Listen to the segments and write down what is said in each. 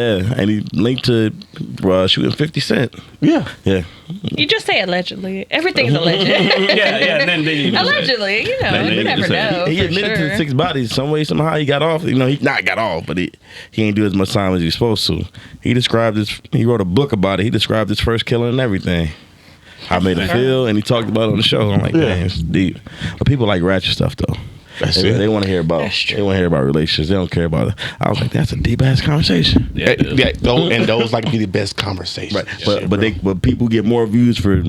Yeah, and he linked to shooting 50 Cent. Yeah. You just say allegedly. Everything's alleged. yeah. Then Allegedly, you never know. He admitted to the 6 bodies. Some way, somehow, he got off. He not got off, but he ain't do as much time as he was supposed to. He wrote a book about it. He described his first killing and everything. How made him feel, and he talked about it on the show. I'm like, man, it's deep. But people like ratchet stuff, though. They want to hear about. They want to hear about relationships. They don't care about it. I was like, that's a deep ass conversation. Yeah, and those like to be the best conversations. Right. But people get more views for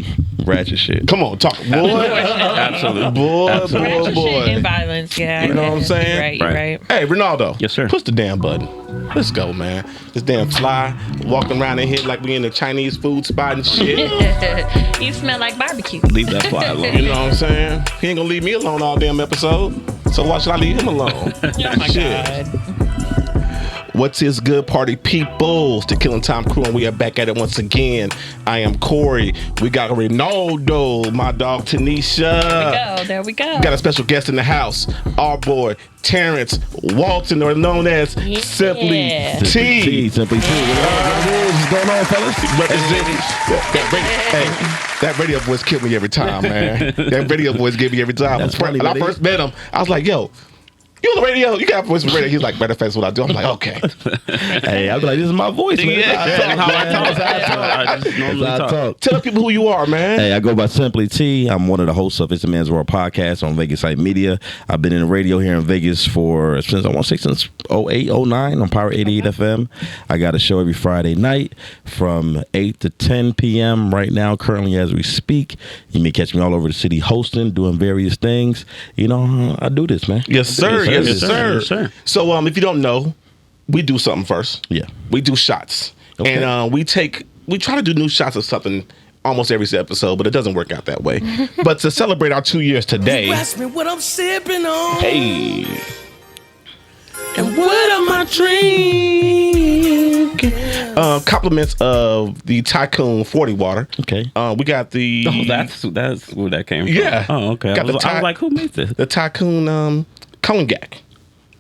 ratchet shit. Come on, talk, boy. Absolutely, boy. Shit and violence. Yeah, you know what I'm saying? Right. Hey, Ronaldo. Yes, sir. Push the damn button. Let's go, man. This damn fly walking around in here like we in a Chinese food spot and shit. You smell like barbecue. Leave that fly alone. You know what I'm saying? He ain't gonna leave me alone all damn episode. So why should I leave him alone? Oh my God. What's his good party peoples? The Killing Tyme Crew, and we are back at it once again. I am Corey. We got Ronaldo, my dog Tanisha. There we go. Got a special guest in the house. Our boy Terrence Walton, or known as Simply T. Simply T. What's going on, fellas? That radio voice killed me every time, man. That radio voice gave me every time. That's funny, when I first met him, I was like, yo, you on the radio? You got a voice for radio. He's like, matter of fact, that's what I do. I'm like, okay. Hey, I'll be like, this is my voice, man. I just normally talk. Tell the people who you are, man. Hey, I go by Simply T. I'm one of the hosts of It's a Man's World podcast on Vegas Site Media. I've been in the radio here in Vegas since 08, 09 on Power 88 FM. I got a show every Friday night from 8 to 10 p.m. right now, currently as we speak. You may catch me all over the city hosting, doing various things. I do this, man. Yes, sir. Yes, sir. Yes, sir. So, if you don't know, we do something first. Yeah. We do shots. Okay. And we try to do new shots of something almost every episode, but it doesn't work out that way. But to celebrate our 2 years today. You ask me what I'm sipping on. Hey. And what am I drinking? Compliments of the Tycoon 40 water. Okay. We got the. Oh, that's where that came from. Yeah. Oh, okay. I was like, who made this? The Tycoon cognac.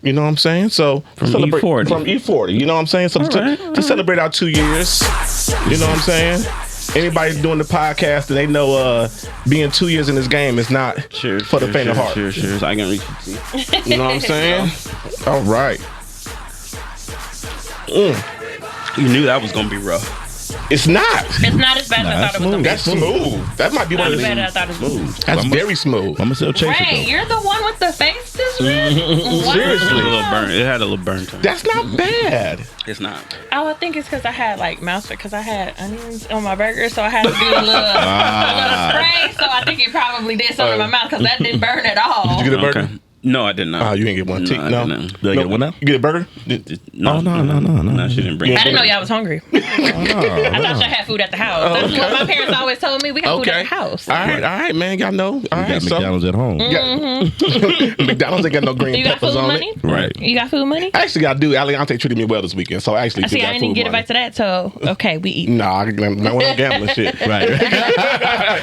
You know what I'm saying? So From celebrate E40. From E40. You know what I'm saying? So to celebrate our 2 years. You know what I'm saying? Anybody doing the podcast and they know being 2 years in this game is not for the faint of heart. Sure. So I can reach it. You know what I'm saying? All right. You knew that was gonna be rough. It's not. It's not as bad as I thought it was going to be. That's smooth. That might be one Not of as the. bad as I thought it was going to be. That's very smooth. I'm going to still chase it, Ray, though. you're the one with the face this red? Wow. Seriously. It had a little burn to it. That's not bad. It's not. Oh, I think it's because I had mouse because I had onions on my burger, so I had to do a little spray. So I think it probably did something in my mouth because that didn't burn at all. Did you get a burger? Okay. No, I did not. Oh, you didn't get one. No, I No. didn't. Did I get one now? You get a burger? No, no. She didn't bring it. I didn't know y'all was hungry. I thought y'all had food at the house. That's what my parents always told me. We got food at the house. All right, man. Y'all know. All You right, got McDonald's at home. McDonald's ain't got no green You got peppers food on money? it. Right. You got food money? Actually, I do. Aliante treated me well this weekend, so I actually See, got I didn't food even get money. back to that, so okay, we eat. Nah, I not when I'm gambling shit. Right.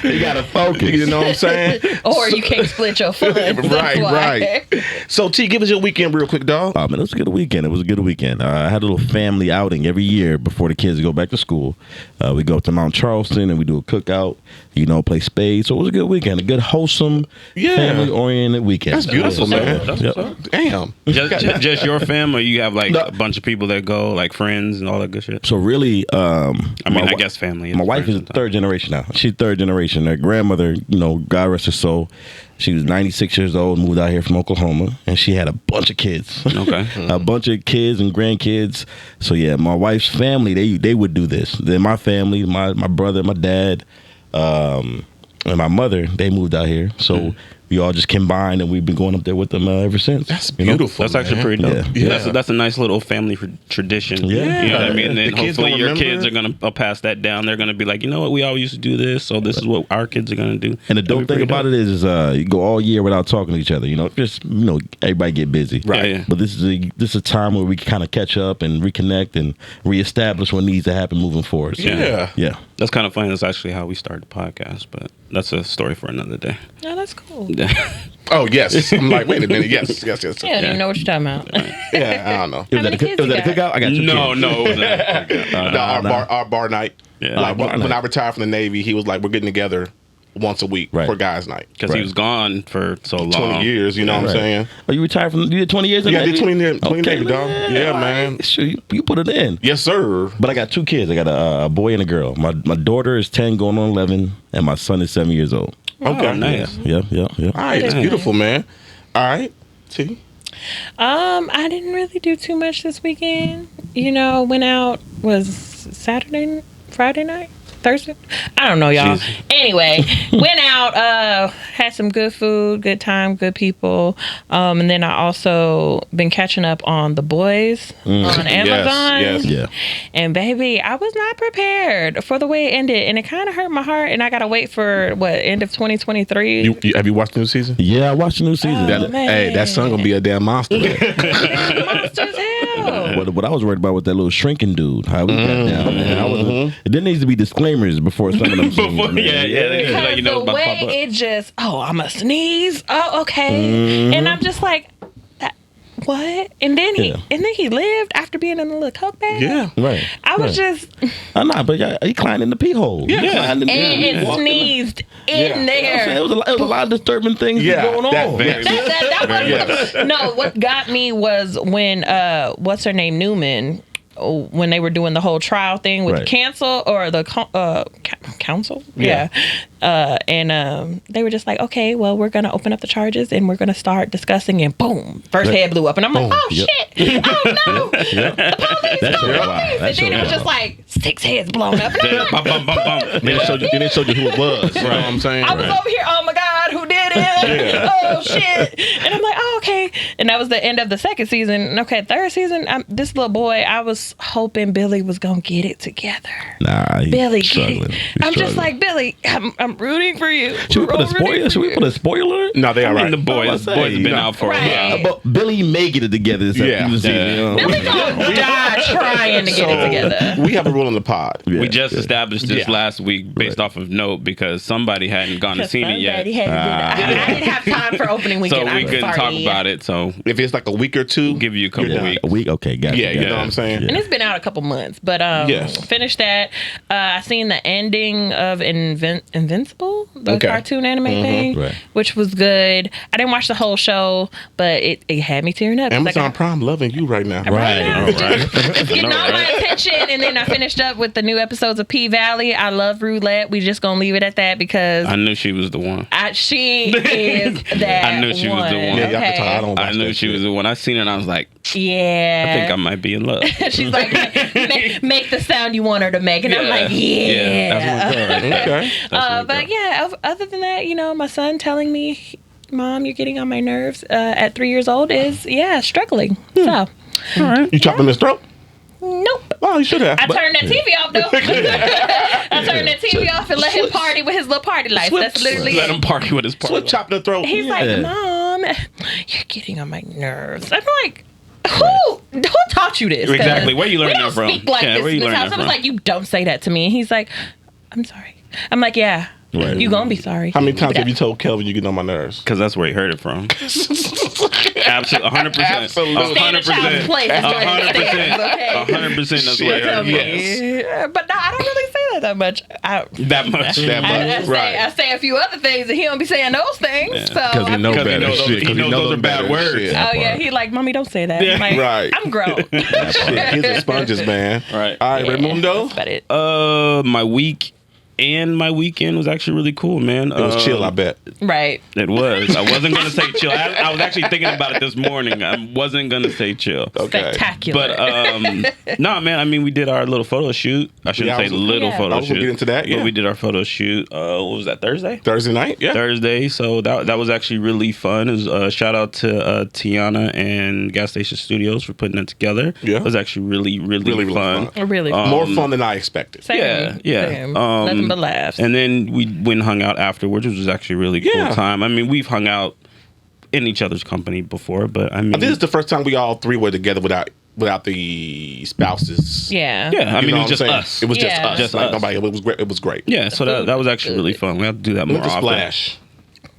You got to focus. You know what I'm saying? Or you can't split your funds. Right. So, T, give us your weekend real quick, dog. Man, it was a good weekend. I had a little family outing every year before the kids go back to school. We go up to Mount Charleston and we do a cookout, play spades. So it was a good weekend, a good, wholesome, family-oriented weekend. That's beautiful, man. Damn. Just your family, or you have a bunch of people that go, like friends and all that good shit? So really, I guess family. My wife is third generation now. She's third generation. Her grandmother, God rest her soul, she was 96 years old, moved out here from Oklahoma, and she had a bunch of kids. Okay. A bunch of kids and grandkids. So yeah, my wife's family, they would do this. Then my family, my brother, my dad, and my mother, they moved out here. So we all just combined, and we've been going up there with them ever since. That's beautiful. That's actually pretty dope. Yeah. That's a nice little family tradition. Yeah. You know what I mean? And then The kids hopefully gonna your remember. kids are going to pass that down. They're going to be like, you know what? We always used to do this, so this is what our kids are going to do. And the dope thing about it is you go all year without talking to each other. Everybody get busy. Right. Yeah. But this is a time where we can kind of catch up and reconnect and reestablish what needs to happen moving forward. So, Yeah. Yeah. That's kind of funny. That's actually how we started the podcast, but that's a story for another day. No, that's cool. Oh yes. I'm like, wait a minute. Yes. Yeah, I don't even know what you're talking about. Yeah, I don't know. It was at many a kids you cookout. I got 2 No, kids. no, it wasn't. Our bar night. Yeah. Like Bar when night. I retired from the Navy, he was like, we're getting together once a week Right. for guys' night. Because he was gone for so long. 20 years, you know what I'm Right. saying? Oh, you retired from? You did 20 years? in Yeah, I the did Navy? 20 Navy, dog. Yeah, all man. right. Sure, you put it in. Yes, sir. But I got 2 kids. I got a boy and a girl. My daughter is 10, going on 11, and my son is 7 years old. Okay. Oh, nice. Yeah. All right, it's beautiful, man. All right. T. I didn't really do too much this weekend. You know, went out, was Friday night? Thursday? I don't know, y'all. Jeez. Anyway, went out, had some good food, good time, good people. And then I also been catching up on The Boys on Amazon. yes. Yeah. And baby, I was not prepared for the way it ended. And it kind of hurt my heart. And I got to wait for, end of 2023? Have you watched the new season? Yeah, I watched the new season. Oh, man. Hey, that son gonna be a damn monster. Monster as hell. What I was worried about with that little shrinking dude, how we got down, man. There needs to be disclaimers before some of them scenes, Before- man. yeah, they Because let you know the about pop way up. it just, I'm a sneeze. Oh, okay. And I'm just like, what? And then he lived after being in a little coke bag. Yeah. Right. I was right. just, I'm not, but yeah, he climbed in the pee hole. Yeah. He climbed in, and it walked in. sneezed Yeah. in there. It was a lot of disturbing things Yeah, going on. that very- That was no. What got me was when what's her name, Newman, when they were doing the whole trial thing with Right. the cancel or the council, yeah. And they were just like, okay, well, we're gonna open up the charges and we're gonna start discussing. And boom, first head blew up, and I'm like, oh Yep. shit, oh no, the police, That the showed police. wild. That And then showed it was wild. just like 6 heads blown up. And I'm like, Bum, bum, bum, bum. Then they showed you who it was. You know what I'm saying? I was over here, oh my God, who did it? Oh shit. And I'm like, oh, okay. And that was the end of the second season. And okay, third season, this little boy, I was hoping Billy was going to get it together. Nah, he's Billy, struggling. get it. He's I'm just struggling. like, Billy, I'm rooting for you. Should we put a We're all rooting spoiler? Should we for put a you. spoiler? No, they all I right. mean, the boys I have say, been no. out for a Right. while. But Billy may get it together this Yeah. season. You know? Billy gonna die trying to get it together. We have a rule in the pod. Yeah, We just yeah. established this Yeah. last week based off of note because somebody hadn't gone and seen it yet. Somebody had to do that. I didn't have time for opening So weekend. we couldn't talk about it. So If it's like a week or two, we'll give you a couple you're of done. weeks. A week? Okay, got Yeah, it. you know what I'm saying? And it's been out a couple months, but Yes. finished that. I seen the ending of Invincible, the Okay. cartoon anime thing, Right. which was good. I didn't watch the whole show, but it had me tearing up. Amazon Prime loving you right now. Right. All right. It's getting all my attention, and then I finished up with the new episodes of P Valley. I love Roulette. We just gonna leave it at that because I knew she was the one. she is that. I knew she was the one. Yeah, y'all can talk. I don't watch I knew that she shit. was the one. I seen it and I was like, Yeah, I think I might be in love. She's like, make the sound you want her to make, and I'm like, Yeah, that's my girl. Okay. But yeah, other than that, my son telling me, Mom, you're getting on my nerves at 3 years old is, struggling. So, You chopped him his throat? nope. Oh, you should have. I turned that TV off, though. I turned that TV off and let him party with his little party life. That's literally Let it. him party with his Switch partner. chopped the throat. He's Yeah. like, Mom, you're getting on my nerves. I'm like, who taught you this? 'Cause Exactly. Where you learn we that don't from? Speak like Yeah, this where you in this learn house. that I was from? like, you don't say that to me. And he's like, I'm sorry. I'm like, yeah, Right. you gonna be sorry. How many times have you told Kelvin you get on my nerves? Because that's where he heard it from. Absolutely, 100%. Absolutely. Stand in child's place. That's what it is, okay? 100%. That's where he Shit. heard it from. Yeah, but no, I don't really say that much. That much. I say a few other things, and he don't be saying those things. So, Because you know Because he better. knows those- Shit, he 'cause knows you know those are them bad better. words. Shit. oh yeah, he like, Mommy, don't say that. Yeah. I'm like, Right. I'm grown. Shit, he's a sponges, man. Right. All right, Raimundo. That's about it. My week and my weekend was actually really cool, man. It was chill, I bet. Right. It was. I wasn't going to say chill. I was actually thinking about it this morning. I wasn't going to say chill. Okay. Spectacular. But no, man. I mean, we did our little photo shoot. I shouldn't Yeah, I say was- little Yeah. photo I was gonna shoot. get into that, yeah. But we did our photo shoot. What was that? Thursday. Thursday night? Yeah. Thursday. So that was actually really fun. It was, shout out to Tiana and Gas Station Studios for putting that together. Yeah. It was actually really, really, Really, really fun. fun. Really. More fun than I expected. Same. Yeah. Same. Nothing but laughs. And then we went and hung out afterwards, which was actually a really cool Yeah. time. I mean, we've hung out in each other's company before, but I mean, I think it's the first time we all three were together without without the spouses. Yeah. Yeah, I You mean, know it what was just I'm saying? us. It was just Yeah. us. Just like us. nobody. It was great. It was great. Yeah, so that was actually really fun. We have to do that We more went to often. Splash.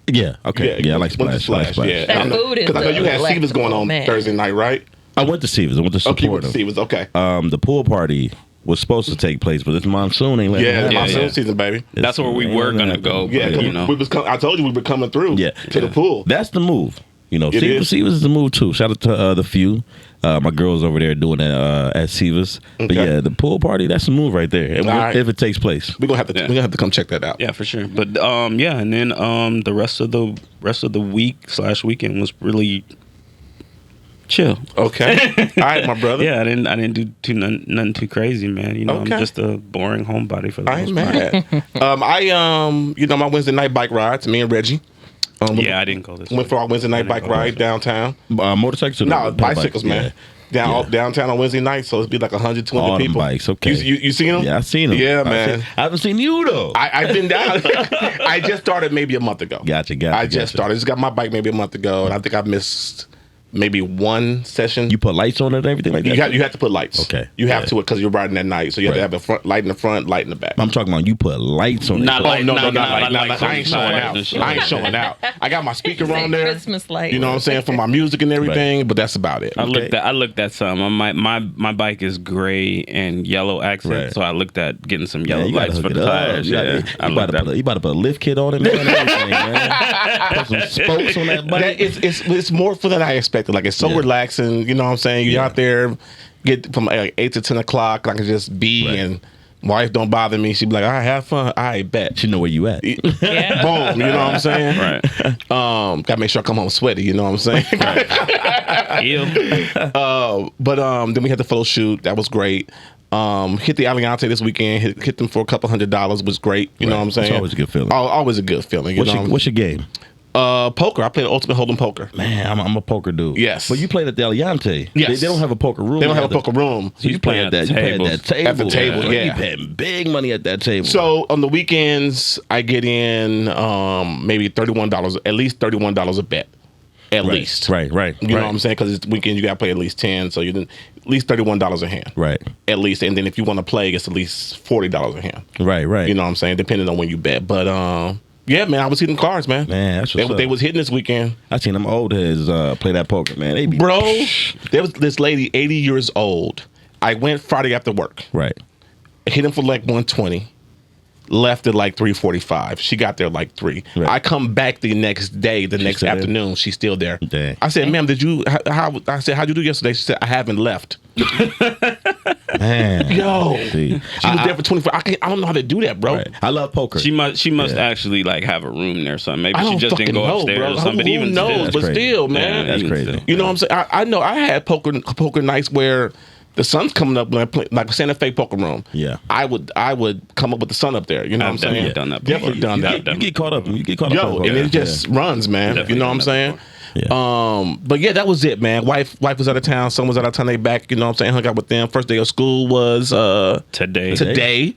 Yeah. Okay. Yeah, I like went to Splash. I like Yeah, That food is because I know you had delectable, Stevens going on man. Thursday night, right? I went to Stevens. I went to Okay, you support went to him. Stevens. Okay. The pool party was supposed to take place, but this monsoon ain't letting it Yeah, happen. monsoon yeah. season, baby. That's where we Ain't were letting it gonna happen. go. Yeah, but, 'cause you know. we was. I told you we were coming through. Yeah. to the pool. That's the move. You know, It is. Sivas is the move too. Shout out to the few. My girls over there doing that at Sivas. But Okay. yeah, the pool party, that's the move right there. And All right. if it takes place. We're gonna have to. Yeah. We're gonna have to come check that out. Yeah, for sure. But yeah, and then the rest of the week/weekend was really chill. Okay. All right, my brother. Yeah, I didn't do nothing too crazy, man. You know, Okay. I'm just a boring homebody for the I ain't most part. mad. You know, my Wednesday night bike rides. Me and Reggie. Yeah, I didn't go this. Went for our Wednesday night I bike didn't go ride this. downtown. Motorcycles? Or No, the bicycles, bike? man. Downtown on Wednesday night, so it'd be like 100, 200 All them people. bikes, okay. You seen them? Yeah, I seen them. Yeah, man. I haven't seen you though. I've been down. I just started maybe a month ago. Gotcha. I just started. Just got my bike maybe a month ago, and I think I missed maybe one session. You put lights on it and everything like that? You have to put lights. Okay. You have Yeah. to because you're riding at night, so you have to Right. have a front light in the front, light in the back. I'm talking about you put lights on Not it. like- no, not I like ain't showing Christmas out. lights and I ain't shit. showing out. I got my speaker Say on there. Christmas light. You know what I'm saying, for my music and everything, but that's about it. I looked at some. My bike is gray and yellow accent, Right. so I looked at getting some yellow Yeah, you gotta lights for hook the it up. tires. You Yeah, gotta- I you looked about to put a lift kit on it, man. And everything, man. Put some spokes on that bike. It's more fun than I expected. Like, it's so Yeah. relaxing. You know what I'm saying? You're Yeah. out there, get from like 8 to 10 o'clock. I can just be, Right. and wife don't bother me. She be like, "I have fun. I bet." You know where you at. Yeah. Boom. You know what I'm saying? Right. Gotta make sure I come home sweaty. You know what I'm saying? Ew. But then we had the photo shoot. That was great. Hit the Aliante this weekend. Hit them for a couple $100. Was great. You know Right. what I'm saying? It's always a good feeling. Always a good feeling. You know? What's your game? Poker. I played Ultimate Hold'em poker. Man, I'm a poker dude. Yes. But you played at the Aliante. Yes. They don't have a poker room. They don't have a either. poker room. So you play at that. You play at that table. At the table, man. yeah. You paying big money at that table. So on the weekends, I get in maybe $31, at least $31 a bet. At least. Right. You know what I'm saying? Because it's weekend, you got to play at least 10. So you didn't at least $31 a hand. Right. At least. And then if you want to play, it's at least $40 a hand. Right. You know what I'm saying? Depending on when you bet. But yeah, man, I was hitting cards, man. Man, that's what's They up. was hitting this weekend. I seen them old heads play that poker, man. They be Bro, there was this lady, 80 years old. I went Friday after work. Right. Hit him for like 120. Left at like 3:45. She got there like 3. Right. I come back the next day, the next still there? afternoon. She's still there. Dang. I said, "Ma'am, did you? How?" I said, "How'd you do yesterday?" She said, "I haven't left." Man. Yo, See, she was there for 24. I don't know how to do that, bro. right. I love poker. She must Yeah. actually like have a room there or something. Maybe I she don't just didn't fucking go know, upstairs bro. or something. But Who even knows? still, But That's crazy. still, man. That's even crazy. still. You know what I'm saying? I know I had poker nights where the sun's coming up when I play, like Santa Fe poker room. Yeah. I would come up with the sun up there. You know I've what I'm saying? definitely done that before. Definitely done that. You get caught up. You get caught up. Yo, and it just runs, man. Definitely You know what I'm done that saying? before. Yeah. But yeah, that was it, man. Wife was out of town. Son was out of town. They back. You know what I'm saying? Hung out with them. First day of school was Today. today.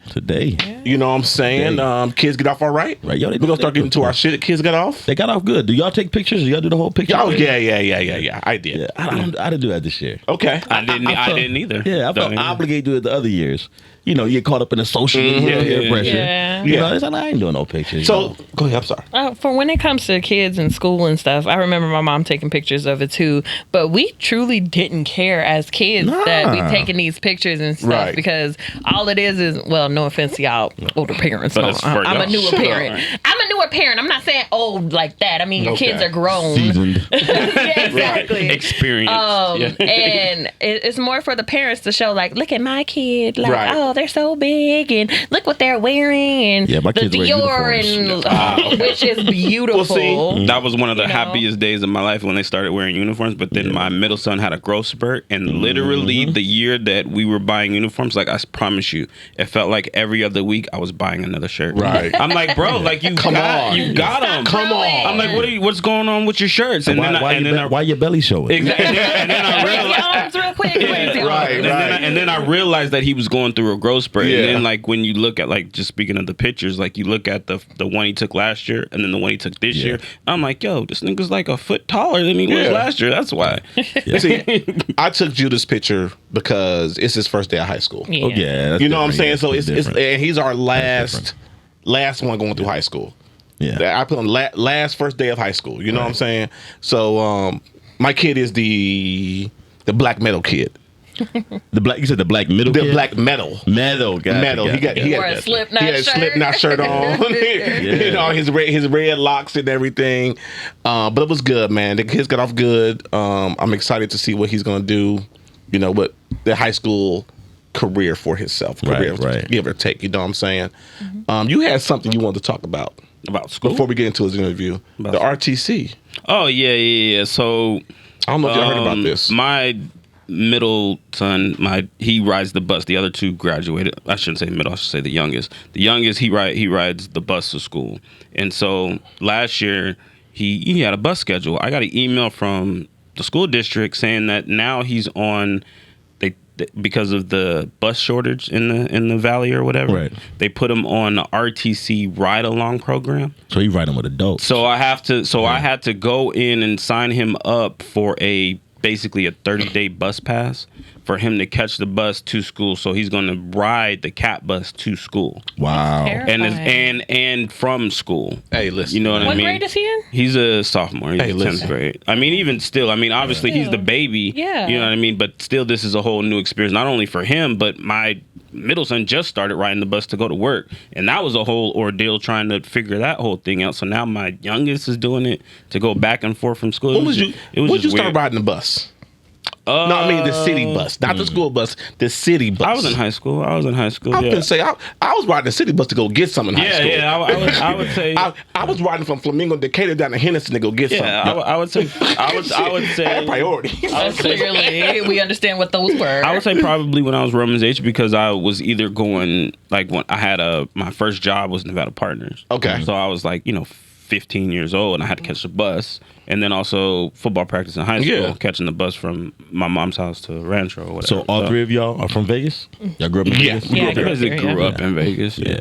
You know what I'm saying? Today. Kids get off all right. Right, yo, We're gonna start getting to our shit. Kids got off. They got off good. Do y'all take pictures? Do y'all do the whole picture? Oh yeah. I did. Yeah. I didn't do that this year. Okay. I didn't either. Yeah, I felt Don't either. obligated to do it the other years. You know, you get caught up in the social media Yeah. pressure. Yeah. You Yeah. know, it's like, I ain't doing no pictures. So go ahead. I'm sorry. For when it comes to kids in school and stuff, I remember my mom taking pictures of it too. But we truly didn't care as kids that we taking these pictures and stuff Right. because all it is well, no offense to y'all older parents. But it's for I'm a y'all. newer Shut up. parent. I'm a newer parent. I'm not saying old like that. I mean, your Okay. kids are grown. seasoned. Yeah, exactly. Experience. Yeah. And it's more for the parents to show, like, look at my kid, like, Right. oh, they're so big, and look what they're wearing, and Yeah, my the kids wear Dior, uniforms. and which is beautiful. Well, see, That was one of the You know? happiest days of my life when they started wearing uniforms. But then my middle son had a growth spurt, and literally the year that we were buying uniforms, like I promise you, it felt like every other week I was buying another shirt. Right. I'm like, bro, like you got them. Come on. I'm like, what's going on with your shirts? And Why your belly showing? exactly. And then I Raise your realized. arms real quick. Raise your Right, arms. And then I realized that he was going through a growth spurt. Yeah. And then like when you look at like just speaking of the pictures, like you look at the one he took last year and then the one he took this year, I'm like, yo, this nigga's like a 1.5 foot taller than he was Yeah. last year. That's why. See, I took Judah's picture because it's his first day of high school. Yeah. Oh yeah, that's You know what I'm saying? different. So it's different. and he's our last one going through high school. Yeah. I put on last first day of high school. You know what I'm saying? So my kid is the black metal kid. You said the black middle. The kid? black metal. Metal. Metal. He Wore had a Slipknot he had a shirt. Slipknot shirt on. You know, his red locks and everything. But it was good, man. The kids got off good. I'm excited to see what he's gonna do. You know, what the high school career for himself. Right. Give or take. You know what I'm saying? You had something you wanted to talk about About school. before we get into his interview. About The school. RTC. Oh yeah. So I don't know if y'all heard about this. My middle son, he rides the bus. The other two graduated. I shouldn't say middle. I should say the youngest. The youngest, he rides the bus to school. And so last year he had a bus schedule. I got an email from the school district saying that now he's on. Because of the bus shortage in the valley or whatever, Right. they put him on the RTC ride along program. So you riding with adults. So I had to go in and sign him up for basically a 30-day bus pass for him to catch the bus to school. So he's going to ride the cat bus to school Wow. and from school. Hey, listen. You know what I What mean? grade is he in? He's a sophomore. He's Hey, in 10th listen. grade. I mean, even still, I mean, obviously he's the baby. Yeah. You know what I mean? But still, this is a whole new experience, not only for him, but my middle son just started riding the bus to go to work. And that was a whole ordeal trying to figure that whole thing out. So now my youngest is doing it to go back and forth from school. When was you just start weird. riding the bus? No, I mean the city bus, not the school bus. The city bus. I was in high school. I was Yeah. gonna say I was riding the city bus to go get something in high school. I would say. I was riding from Flamingo Decatur down to Henderson to go get Yeah, something. I would say. I would I had say. priority. I would say. Clearly, we understand what those were. I would say probably when I was Roman's age because I was either going like when I had my first job was Nevada Partners. Okay. So I was like 15 years old and I had to catch the bus and then also football practice in high school, Yeah. catching the bus from my mom's house to Rancho or whatever. So all three of y'all are from Vegas? Y'all grew up in Yeah. Vegas? Yeah, I You grew up guys there, grew yeah. up in Vegas. Yeah.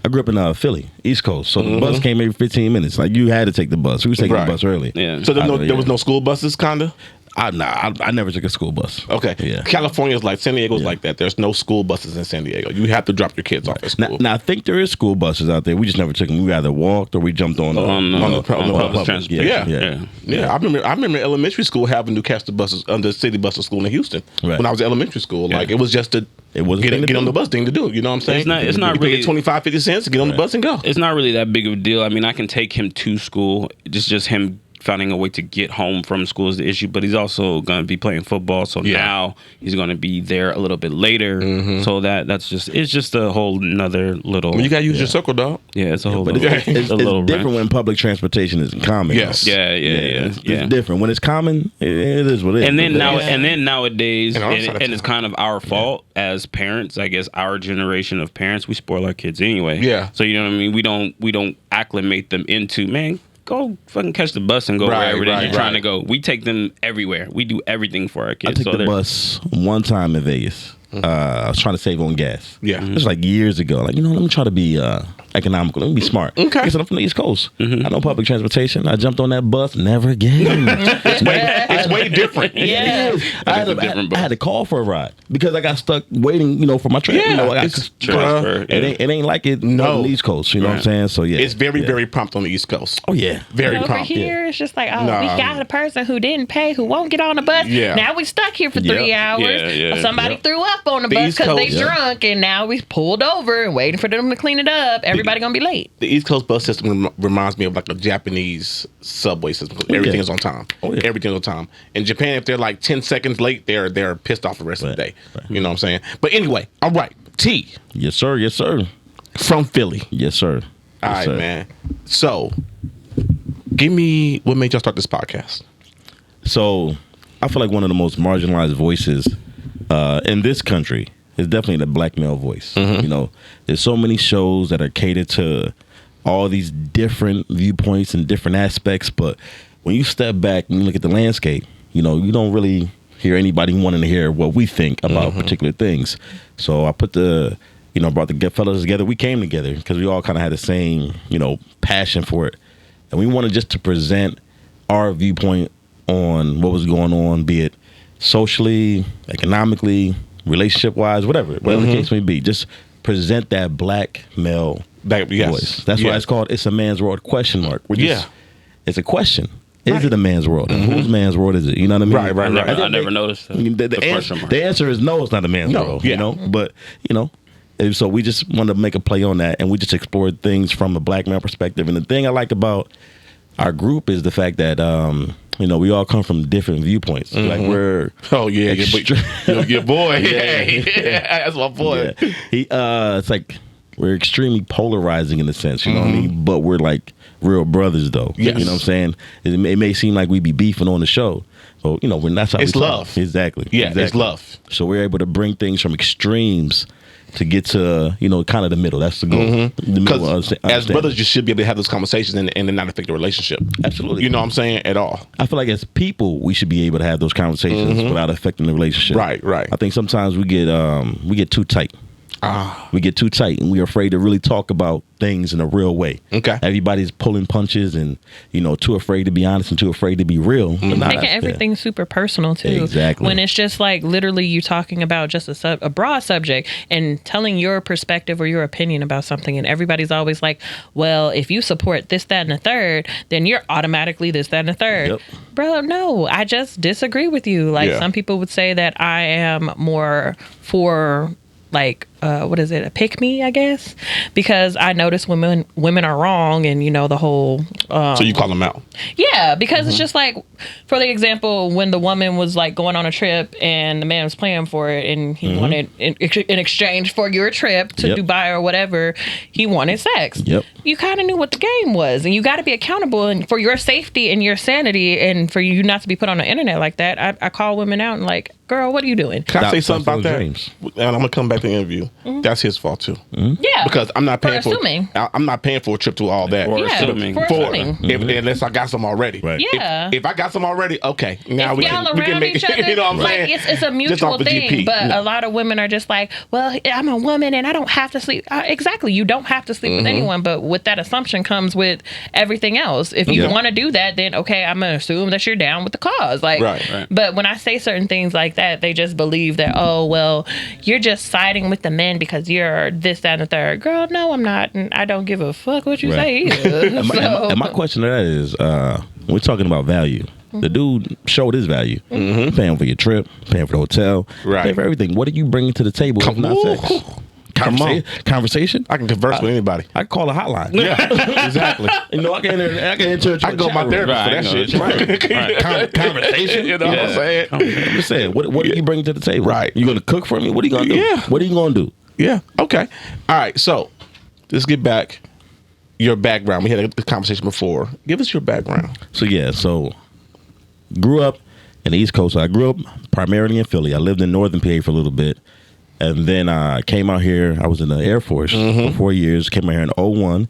I grew up in Philly, East Coast. So the bus came every 15 minutes. Like you had to take the bus. We was taking Right. the bus early. Yeah. So I- there was no school buses, kinda. I never took a school bus. Okay. Yeah. California's like San Diego's like that. There's no school buses in San Diego. You have to drop your kids off at school. Now I think there is school buses out there. We just never took them. We either walked or we jumped on public transportation. Yeah, I remember elementary school having to catch the buses under city bus to school in Houston Right. when I was in elementary school. Like Yeah. it was just a It wasn't a thing to get on do. the bus thing to do. You know what I'm saying? It's not You pay really- 25, 50 cents, get on the bus and go. It's not really that big of a deal. I mean, I can take him to school. It's just him finding a way to get home from school is the issue. But he's also going to be playing football, so Yeah. now he's going to be there a little bit later. So it's just a whole another little. You gotta use your circle, dog. yeah, it's a whole. But little, it's a little different wrench. when public transportation isn't common. Yes. though. Yeah. It's different when it's common. It is what it is. And then But nowadays, And on and, side of and it's kind of our fault as parents. I guess our generation of parents, we spoil our kids anyway. Yeah. So you know what I mean. We don't acclimate them into go fucking catch the bus and go Right, wherever it is right, you're trying to right. go. We take them everywhere. We do everything for our I kids. took So the they're- bus one time in Vegas. I was trying to save on gas. Yeah. It was like years ago. Like, let me try to be economical. Let me be smart. Okay. I said, I'm from the East Coast. I know public transportation. I jumped on that bus. Never again. It's way different. Yeah. I had to call for a ride because I got stuck waiting, for my train. Yeah, I got it's transfer, It ain't like it No. on the East Coast. You know what I'm saying? So yeah, It's very, very prompt on the East Coast. Oh yeah, Very Over prompt. here, it's just like, we Nah. got a person who didn't pay, who won't get on the bus. Yeah. Now we stuck here for 3 hours. Yeah. Somebody threw up on the The bus East because they Coast- drunk, and now we pulled over and waiting for them to clean it up. Everybody gonna be late. The East Coast bus system reminds me of like a Japanese subway system. Everything is on time. Oh, yeah. Everything is on time. In Japan, if they're like 10 seconds late, they're pissed off the rest of the day. Right. You know what I'm saying? But anyway, all right. T yes sir, yes sir, from Philly. yes sir. All Yes, right, sir. man. So, give me what made y'all start this podcast. So I feel like one of the most marginalized voices in this country is definitely the black male voice. There's so many shows that are catered to all these different viewpoints and different aspects, but when you step back and you look at the landscape, you don't really hear anybody wanting to hear what we think about particular things. So I put brought the fellas together. We came together because we all kind of had the same, passion for it. And we wanted just to present our viewpoint on what was going on, be it socially, economically, relationship wise, whatever the case may be. Just present that black male voice. That's why it's called "It's a Man's World?" ? It's a question. Is it a man's world? And whose man's world is it? You know what I mean? Right. I never noticed that. The answer is no, it's not a man's world. You know, but and so we just wanted to make a play on that, and we just explored things from a black male perspective. And the thing I like about our group is the fact that we all come from different viewpoints. Like we're your boy. That's my boy. Yeah. It's like we're extremely polarizing in a sense, you know what I mean? But we're like real brothers, though. Yes. You know what I'm saying? It may seem like we be beefing on the show, but that's how it's we love. Talk. Exactly. Yeah, exactly. it's love. So we're able to bring things from extremes to get to kind of the middle. That's the goal. Because as brothers, you should be able to have those conversations and it not affect the relationship. Absolutely. You know what I'm saying? At all. I feel like as people, we should be able to have those conversations without affecting the relationship. Right. I think sometimes we get too tight. We get too tight and we're afraid to really talk about things in a real way. Okay. Everybody's pulling punches and, too afraid to be honest and too afraid to be real. Making everything super personal too. Exactly. When it's just like literally you talking about just a broad subject and telling your perspective or your opinion about something, and everybody's always like, well, if you support this, that, and the third, then you're automatically this, that, and the third. Yep. Bro, no, I just disagree with you. Like some people would say that I am more for like a pick me, I guess, because I notice women are wrong, and the whole so you call them out. Yeah, because it's just like, for the example, when the woman was like going on a trip and the man was paying for it and he wanted in exchange for your trip to Dubai or whatever, he wanted sex. Yep. You kind of knew what the game was, and you got to be accountable and for your safety and your sanity, and for you not to be put on the internet like that. I call women out and like, girl, what are you doing? Can I say something about that? Dreams. And I'm gonna come back to the interview. That's his fault too. Yeah, because I'm not paying I'm not paying for a trip to all that. For assuming. Unless I got some already. Right. Yeah. If I got some already, okay. Now if we y'all can make each other, you know what I'm saying? Like, it's a mutual thing. GP. But a lot of women are just like, well, I'm a woman and I don't have to sleep. Exactly. You don't have to sleep with anyone. But with that assumption comes with everything else. If you want to do that, then okay, I'm going to assume that you're down with the cause. Like, right. But when I say certain things like that, they just believe that, oh, well, you're just siding with the men because you're this, that, and the third. Girl, no, I'm not. And I don't give a fuck what you say either. And my question to that is, we're talking about value. The dude showed his value. Paying for your trip, paying for the hotel, paying for everything. What are you bringing to the table if not sex? Conversation? I can converse with anybody. I can call a hotline. Yeah, exactly. I can enter. I can go to my therapist for that shit. Right. Conversation. You know what I'm saying? I'm just saying. What are you bringing to the table? Right. You gonna cook for me? What are you gonna do? Yeah. What are you gonna do? Yeah. Okay. All right. So let's get back your background. We had a conversation before. Give us your background. So grew up in the East Coast. I grew up primarily in Philly. I lived in Northern PA for a little bit. And then I came out here. I was in the Air Force for 4 years. Came out here in 2001.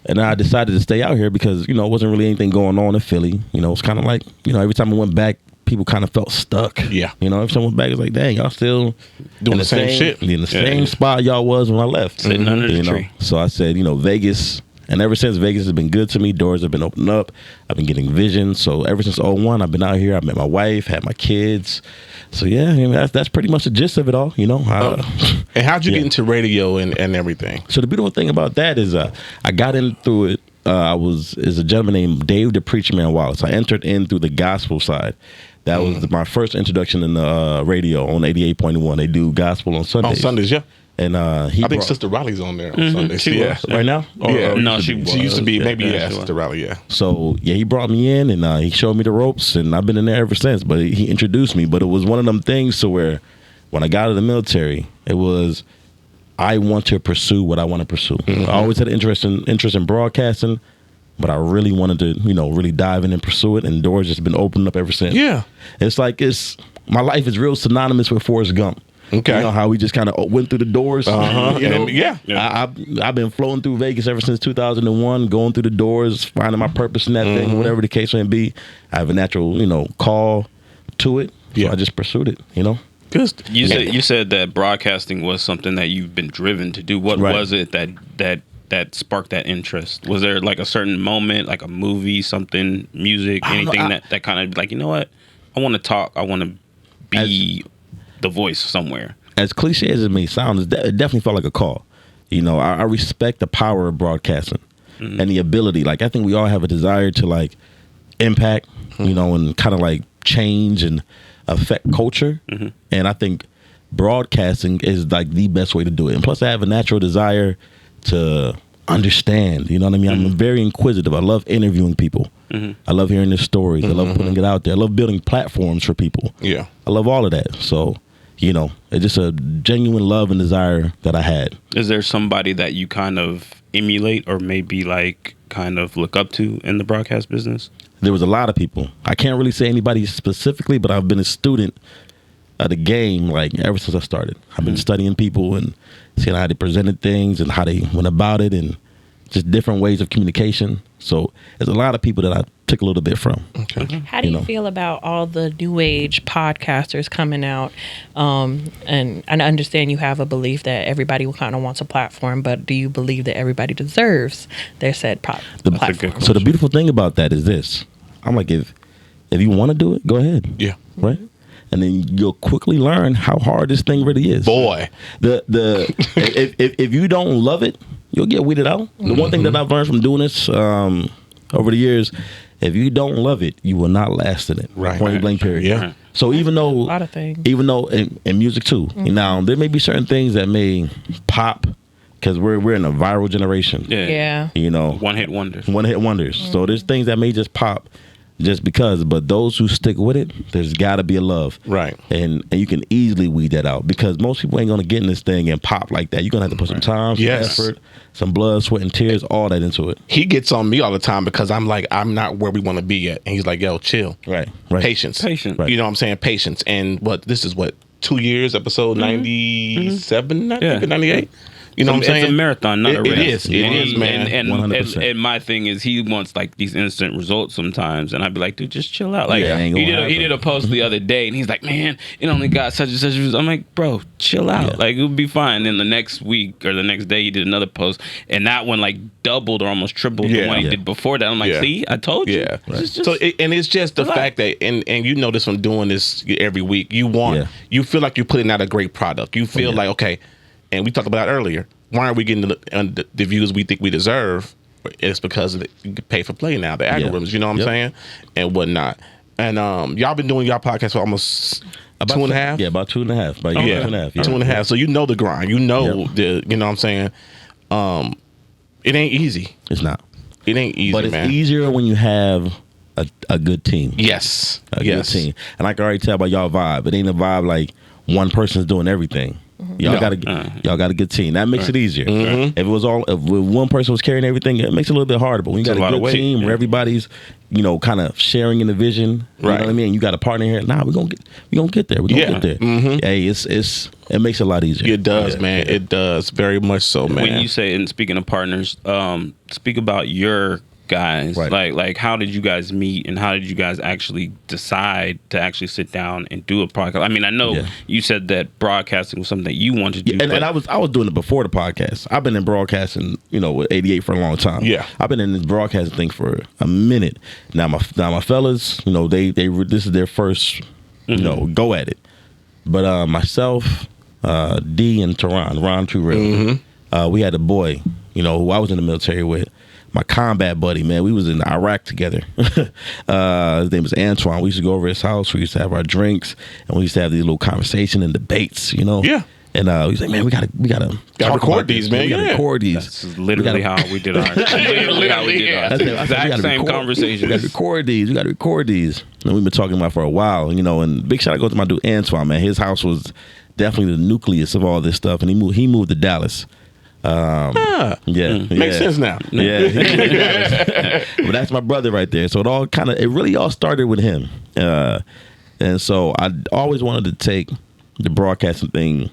And I decided to stay out here because, it wasn't really anything going on in Philly. It's kind of like, every time I went back, people kind of felt stuck. Yeah. If someone went back, it's like, dang, y'all still doing the same shit. In the same spot y'all was when I left. Sitting under the tree. So I said, Vegas. And ever since, Vegas has been good to me. Doors have been opened up. I've been getting vision. So ever since 2001, I've been out here. I met my wife, had my kids. So yeah, that's pretty much the gist of it all, And how'd you get into radio and everything? So the beautiful thing about that is I got in through it. Is a gentleman named Dave the Preacher Man Wallace. I entered in through the gospel side. That was my first introduction in the radio on 88.1. They do gospel on Sundays. On Sundays, yeah. And I think Sister Riley's on there on Sundays. She was. Right now? She used to be. Maybe, Sister Riley, yeah. So, he brought me in and he showed me the ropes, and I've been in there ever since. But he introduced me. But it was one of them things to where when I got out of the military, it was, I want to pursue what I want to pursue. I always had an interest in broadcasting, but I really wanted to, really dive in and pursue it. And doors just been opening up ever since. Yeah. It's like my life is real synonymous with Forrest Gump. Okay. How we just kind of went through the doors. I've been flowing through Vegas ever since 2001, going through the doors, finding my purpose in that thing, whatever the case may be. I have a natural, call to it. So I just pursued it, Good. You said that broadcasting was something that you've been driven to do. What was it that that sparked that interest? Was there like a certain moment, like a movie, something, music, anything that kind of like, you know what? I want to talk. I want to be the voice somewhere. As cliche as it may sound, it definitely felt like a call. You know, I respect the power of broadcasting and the ability. Like, I think we all have a desire to like impact, you know, and kind of like change and affect culture. And I think broadcasting is like the best way to do it. And plus, I have a natural desire to understand. You know what I mean? I'm very inquisitive. I love interviewing people. I love hearing their stories. I love putting it out there. I love building platforms for people. Yeah, I love all of that. So, you know, it's just a genuine love and desire that I had. Is there somebody that you kind of emulate or maybe like kind of look up to in the broadcast business? There was a lot of people. I can't really say anybody specifically, but I've been a student of the game like ever since I started. I've been studying people and seeing how they presented things and how they went about it and just different ways of communication. So there's a lot of people that I took a little bit from. okay. How do you feel about all the new age podcasters coming out? And I understand you have a belief that everybody kind of wants a platform, but do you believe that everybody deserves their said platform? So the beautiful thing about that is this. I'm like, if you want to do it, go ahead. Yeah, Right? And then you'll quickly learn how hard this thing really is. boy. If you don't love it, you'll get weeded out. The one thing that I've learned from doing this over the years, if you don't love it, you will not last in it. Right. Point blank period. Yeah. So even though a lot of things. even though in music too, now there may be certain things that may pop because we're in a viral generation. Yeah. You know, One hit wonders. one hit wonders. So there's things that may just pop just because, but those who stick with it, there's got to be a love. Right. And you can easily weed that out because most people ain't going to get in this thing and pop like that. You're going to have to put some time, some Yes. effort, some blood, sweat, and tears, all that into it. He gets on me all the time because I'm like, I'm not where we want to be yet. And he's like, yo, chill. Right. Patience. Right. You know what I'm saying? Patience. And this is 2 years, episode 97, I think, or 98? You know what I'm saying? It's a marathon, not a race. It is, man. And 100%. and my thing is, he wants like these instant results sometimes, and I'd be like, dude, just chill out. Like Yeah, ain't he gonna did a post the other day, and he's like, man, it only got such and such views. I'm like, bro, chill out. Yeah. Like it'll be fine. Then the next week or the next day, he did another post, and that one like doubled or almost tripled the one he did before that. I'm like, see, I told you. Yeah. Just So it's just the fact that, and you know this from doing this every week, you feel like you're putting out a great product. You feel like, okay, and we talked about that earlier. Why aren't we getting the views we think we deserve? It's because you pay for play now, the algorithms, you know what I'm saying? And whatnot. And y'all been doing y'all podcast for almost About 2.5? Yeah, about 2.5. About 2.5. Yeah. 2.5. So you know the grind. You know you know what I'm saying? It ain't easy. It's not. It ain't easy, But it's man. easier when you have a good team. Yes. A good team. And I can already tell by y'all vibe. It ain't a vibe like one person's doing everything. Y'all got a good team. That makes it easier. If one person was carrying everything, it makes it a little bit harder. But when you got a good team where everybody's, you know, kind of sharing in the vision, you know what I mean? You got a partner here. Nah, we're gonna get there. We're gonna get there. Hey, it makes it a lot easier. It does, man. It does very much so, man. When you say, and speaking of partners, speak about your guys. Right. Like how did you guys meet and how did you guys actually decide to actually sit down and do a podcast? I mean, I know you said that broadcasting was something that you wanted to do. And I was doing it before the podcast. I've been in broadcasting, you know, with 88 for a long time. Yeah. I've been in this broadcasting thing for a minute. Now my fellas, you know, they this is their first, you know, go at it. But myself, D and Ron True Real, we had a boy, you know, who I was in the military with. My combat buddy, man, we was in Iraq together. His name was Antoine. We used to go over his house. We used to have our drinks, and we used to have these little conversation and debates, you know. Yeah. And he was like, man, we gotta record these, man. We gotta record these. That's literally how we did ours. Literally how we did ours. Exact same conversation. We gotta record these. We gotta record these. And we've been talking about it for a while, you know. And big shout out goes to my dude Antoine, man. His house was definitely the nucleus of all this stuff, and he moved to Dallas. Makes sense now. Yeah. But that's my brother right there. So it really all started with him. And so I always wanted to take the broadcasting thing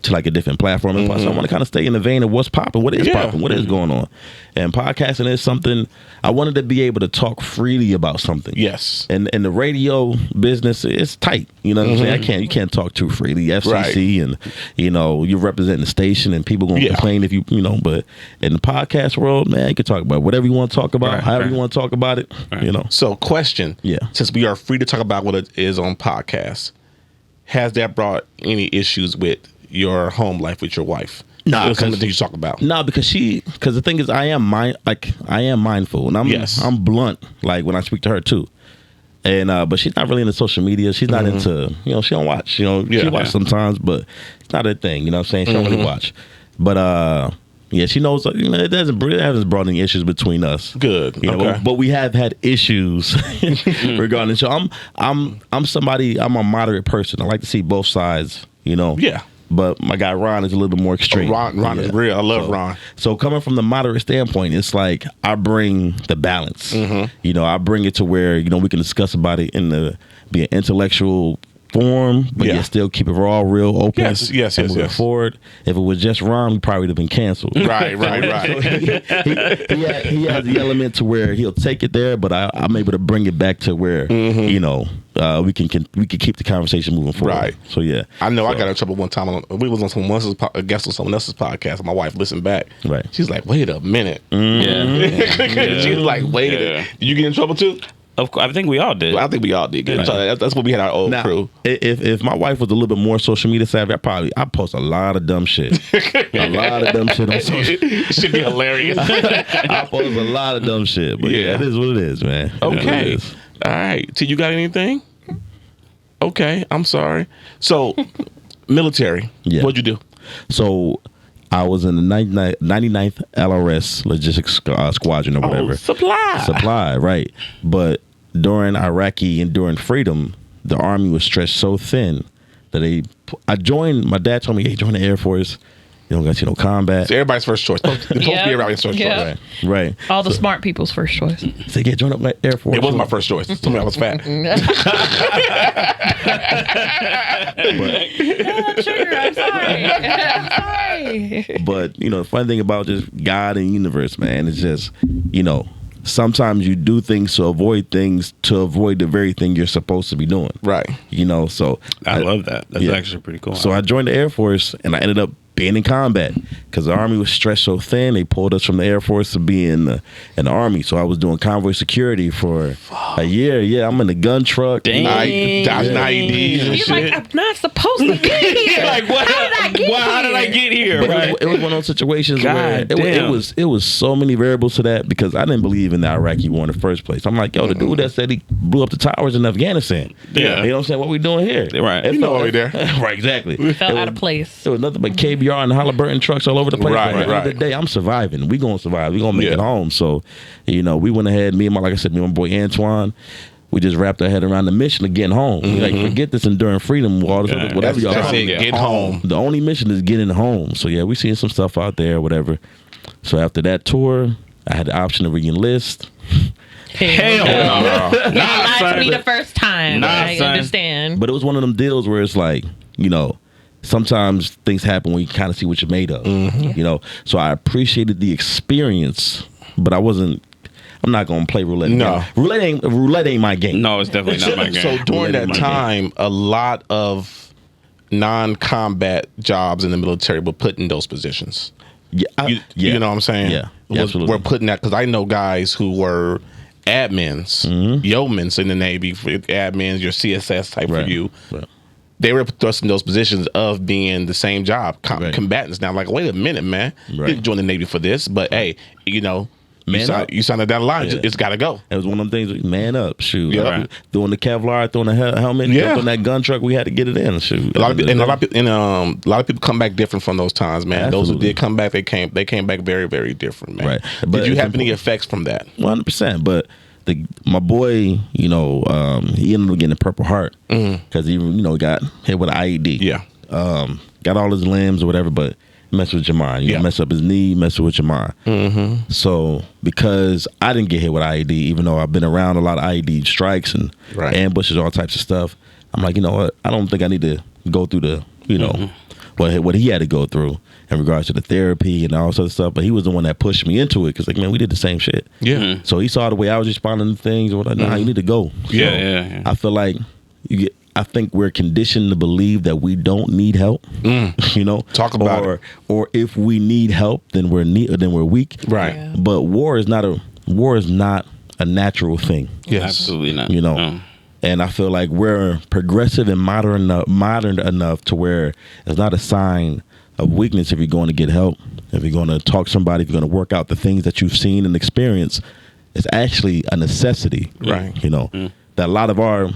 to like a different platform. And plus, I want to kind of stay in the vein of what's popping, what is popping, what is going on. And podcasting is something I wanted to be able to talk freely about something. Yes. And the radio business is tight. You know what I'm saying? You can't talk too freely. FCC and you're representing the station and people gonna complain if but in the podcast world, man, you can talk about whatever you want to talk about, however you want to talk about it. So question. Yeah. Since we are free to talk about what it is on podcasts, has that brought any issues with your home life with your wife? Nah, because something you talk about. No, because the thing is, I am mindful, and I'm blunt, like when I speak to her too. And but she's not really into social media. She's not into she don't watch. She watches sometimes, but it's not her thing. You know what I'm saying? She don't really watch. But she knows. It hasn't brought any issues between us. Good. But we have had issues regarding. So I'm somebody. I'm a moderate person. I like to see both sides. Yeah. But my guy Ron is a little bit more extreme. Ron is real. I love Ron. So coming from the moderate standpoint, it's like I bring the balance. I bring it to where we can discuss about it in be an intellectual form, but yet still keep it raw, real open. Yes. Moving forward. If it was just Ron, we probably would have been canceled. Right. So he has the element to where he'll take it there, but I'm able to bring it back to where we can keep the conversation moving forward. Right. So yeah, I know. I got in trouble one time. We was on someone else's guest on someone else's podcast, and my wife listened back. Right. She's like, "Wait a minute." Yeah. She's like, "Wait." Did you get in trouble too? Of course, I think we all did. I think we all did. That's what we had our old crew. If my wife was a little bit more social media savvy, I post a lot of dumb shit. A lot of dumb shit on social. It should be hilarious. I post a lot of dumb shit, but it is what it is, man. Okay. All right. T, you got anything? Okay. I'm sorry. So, military. Yeah. What'd you do? So, I was in the 99th LRS Logistics Squadron or whatever. Supply, right. But during Iraqi Enduring Freedom, the Army was stretched so thin that my dad told me, hey, join the Air Force. You don't got combat. It's everybody's first choice. It's supposed to be everybody's first choice. Right. All the smart people's first choice. So yeah, join up my Air Force. It wasn't my first choice. Told me I was fat. Sugar, I'm sorry. But the funny thing about just God and universe, man, is just sometimes you do things to avoid the very thing you're supposed to be doing. Right. So I love that. That's actually pretty cool. So I joined the Air Force and I ended up being in combat because the Army was stretched so thin. They pulled us from the Air Force to be in the Army. So I was doing convoy security for a year. Yeah, I'm in the gun truck. Dang. Dodging IEDs and You're shit. like, I'm not supposed to be here. Like, what? How did I get here? But it was one of those situations where it was so many variables to that because I didn't believe in the Iraqi war in the first place. I'm like, the dude that said he blew up the towers in Afghanistan. Yeah. You know what I'm saying? What we doing here? Right. You know over there. Right, exactly. We felt out of place. It was nothing but KBR and Halliburton trucks all over the place. Right, but at the end of the day, I'm surviving. We gonna survive. We gonna make it home. So, we went ahead. Me and my boy Antoine. We just wrapped our head around the mission of getting home. Like, forget this Enduring Freedom, whatever y'all call it. Get home. The only mission is getting home. So yeah, we seen some stuff out there, whatever. So after that tour, I had the option to re-enlist. Hell no. You lied to me the first time. I understand. But it was one of them deals where it's like, sometimes things happen when you kind of see what you're made of. So I appreciated the experience, but I'm not gonna play roulette. No, roulette ain't my game. No, it's definitely not my game. So during that time, a lot of non-combat jobs in the military were put in those positions. You know what I'm saying? Yeah, absolutely. We're putting that because I know guys who were admins, yeomans in the Navy, admins, your CSS type for you. Right. They were thrust in those positions of being the same job, combatants. Now, like, wait a minute, man. You didn't join the Navy for this, but hey, you signed that line. It's got to go. It was one of them things. Man up, shoot. Yeah. Throwing the Kevlar, throwing the helmet, jumped on that gun truck. We had to get it in. Shoot. A lot of people come back different from those times, man. Absolutely. Those who did come back, they came back very, very different, man. Right. Did you have any effects from that? 100%. But my boy, he ended up getting a Purple Heart because he, got hit with an IED. Yeah. Got all his limbs or whatever, but mess with your mind. You mess up his knee, mess with your mind. So because I didn't get hit with IED, even though I've been around a lot of IED strikes and ambushes, all types of stuff, I'm like, you know what? I don't think I need to go through the, what he had to go through in regards to the therapy and all sorts of stuff. But he was the one that pushed me into it because, like, man, we did the same shit. Yeah. So he saw the way I was responding to things. Or nah, you need to go. So Yeah. I feel like I think we're conditioned to believe that we don't need help. You know, Talk about it. Or if we need help, then we're weak. Right. Yeah. But war is not a natural thing. Yes. Absolutely not. You know. No. And I feel like we're progressive and modern enough to where it's not a sign of weakness if you're going to get help, if you're going to talk to somebody, if you're going to work out the things that you've seen and experienced. It's actually a necessity, Right. You know, that a lot of our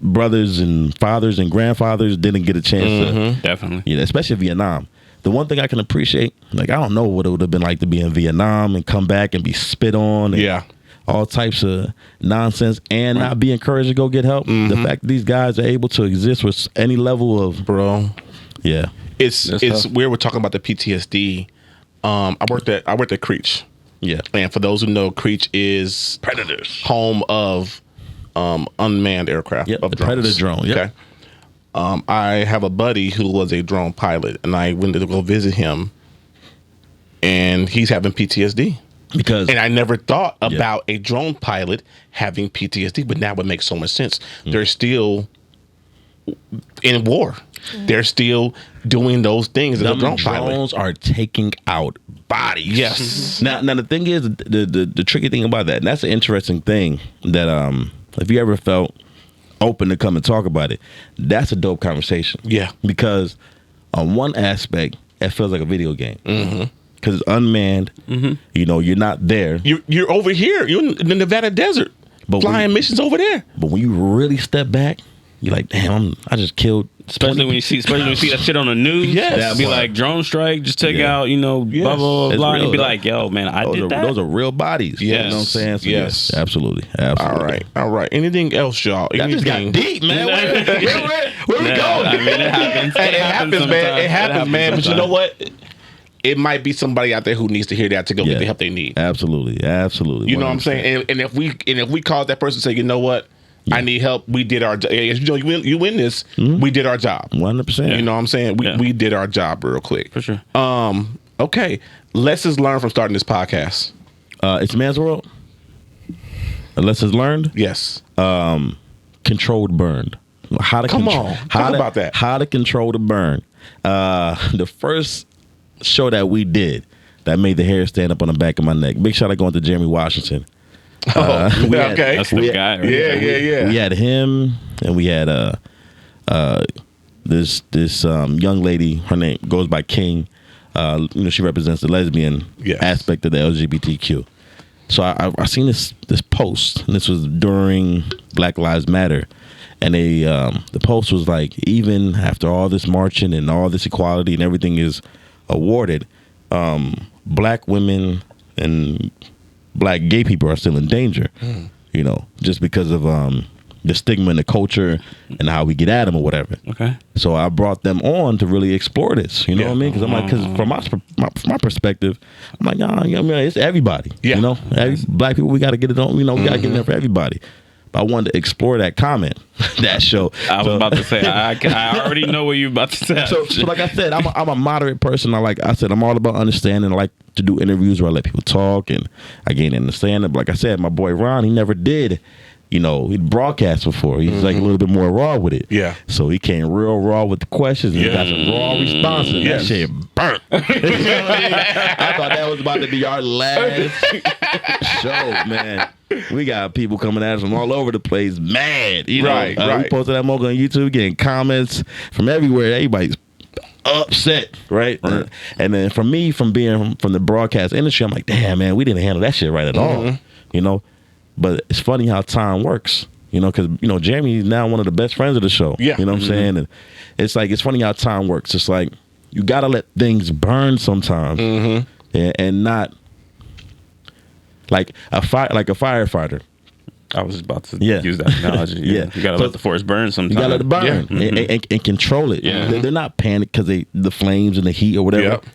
brothers and fathers and grandfathers didn't get a chance to, Definitely. you know, especially Vietnam. The one thing I can appreciate, like, I don't know what it would have been like to be in Vietnam and come back and be spit on. And all types of nonsense and not be encouraged to go get help. The fact that these guys are able to exist with any level of It's weird. We're talking about the PTSD. I worked at Creech. Yeah. And for those who know, Creech is Predators. home of unmanned aircraft. Yep, of the drones. Predator drone, yep. Okay. I have a buddy who was a drone pilot, and I went to go visit him, and he's having PTSD. And I never thought about a drone pilot having PTSD, but now it makes so much sense. They're still in war. They're still doing those things as a drone pilot. Drones are taking out bodies. Yes. Now the thing is, the tricky thing about that, and that's an interesting thing that if you ever felt open to come and talk about it, that's a dope conversation. Yeah. Because on one aspect, it feels like a video game. Because it's unmanned. You know, you're not there. You're over here. You're in the Nevada desert, flying missions over there. But when you really step back, you're like, damn, I just killed. Especially when you see that shit on the news. Yes. That'd be like drone strike, just take out, blah, blah, blah, It's blah. real, And be though. like, yo, man, I did that. Those are real bodies. Yes. You know what I'm saying? So Yes. Absolutely. All right. Anything else, y'all? That just got deep, man. Where we going? I mean, it happens. It happens, man. It happens, man. But you know sometimes. what? It might be somebody out there who needs to hear that to go get the help they need. Absolutely. You know what I'm saying? And if we call that person and say, you know what? I need help. We did our job. You win this. We did our job. 100%. You know what I'm saying? We did our job real quick. For sure. Okay. Lessons learned from starting this podcast. It's Man's World. Lessons learned. Yes. Controlled burn. How to Talk about that. How to control the burn. The first show that we did that made the hair stand up on the back of my neck. Big shout out going to Jeremy Washington. Okay. That's the guy. Right? Yeah. We had him, and we had this young lady. Her name goes by King. She represents the lesbian aspect of the LGBTQ. So I seen this post, and this was during Black Lives Matter, and the post was like, even after all this marching and all this equality and everything is awarded, black women and black gay people are still in danger. You know, just because of the stigma and the culture and how we get at them or whatever. Okay. So I brought them on to really explore this. You know what I mean? Because I'm like, because from my perspective, I'm like, it's everybody. Yeah. You know, black people, we got to get it on. You know, we got to get in there for everybody. But I wanted to explore that comment, that show. I was about to say, I already know what you're about to say. So like I said, I'm a moderate person. I'm all about understanding. I like to do interviews where I let people talk and I gain understanding. But like I said, my boy Ron, he never did. You know, he'd broadcast before. He's like a little bit more raw with it. Yeah. So he came real raw with the questions and he got some raw responses. That shit burnt. You know what I mean? I thought that was about to be our last show, man. We got people coming at us from all over the place, mad. You know, Right. We posted that mug on YouTube, getting comments from everywhere. Everybody's upset, right? And then from being from the broadcast industry, I'm like, damn, man, we didn't handle that shit right at all. You know. But it's funny how time works, you know, because, you know, Jeremy's now one of the best friends of the show. Yeah. You know what I'm saying? And it's like, it's funny how time works. It's like, you got to let things burn sometimes and not like a firefighter. I was about to Yeah. use that analogy. Yeah. You gotta let the forest burn sometimes. You got to let it burn and control it. Yeah. They're not panicked because the flames and the heat or whatever. Yep.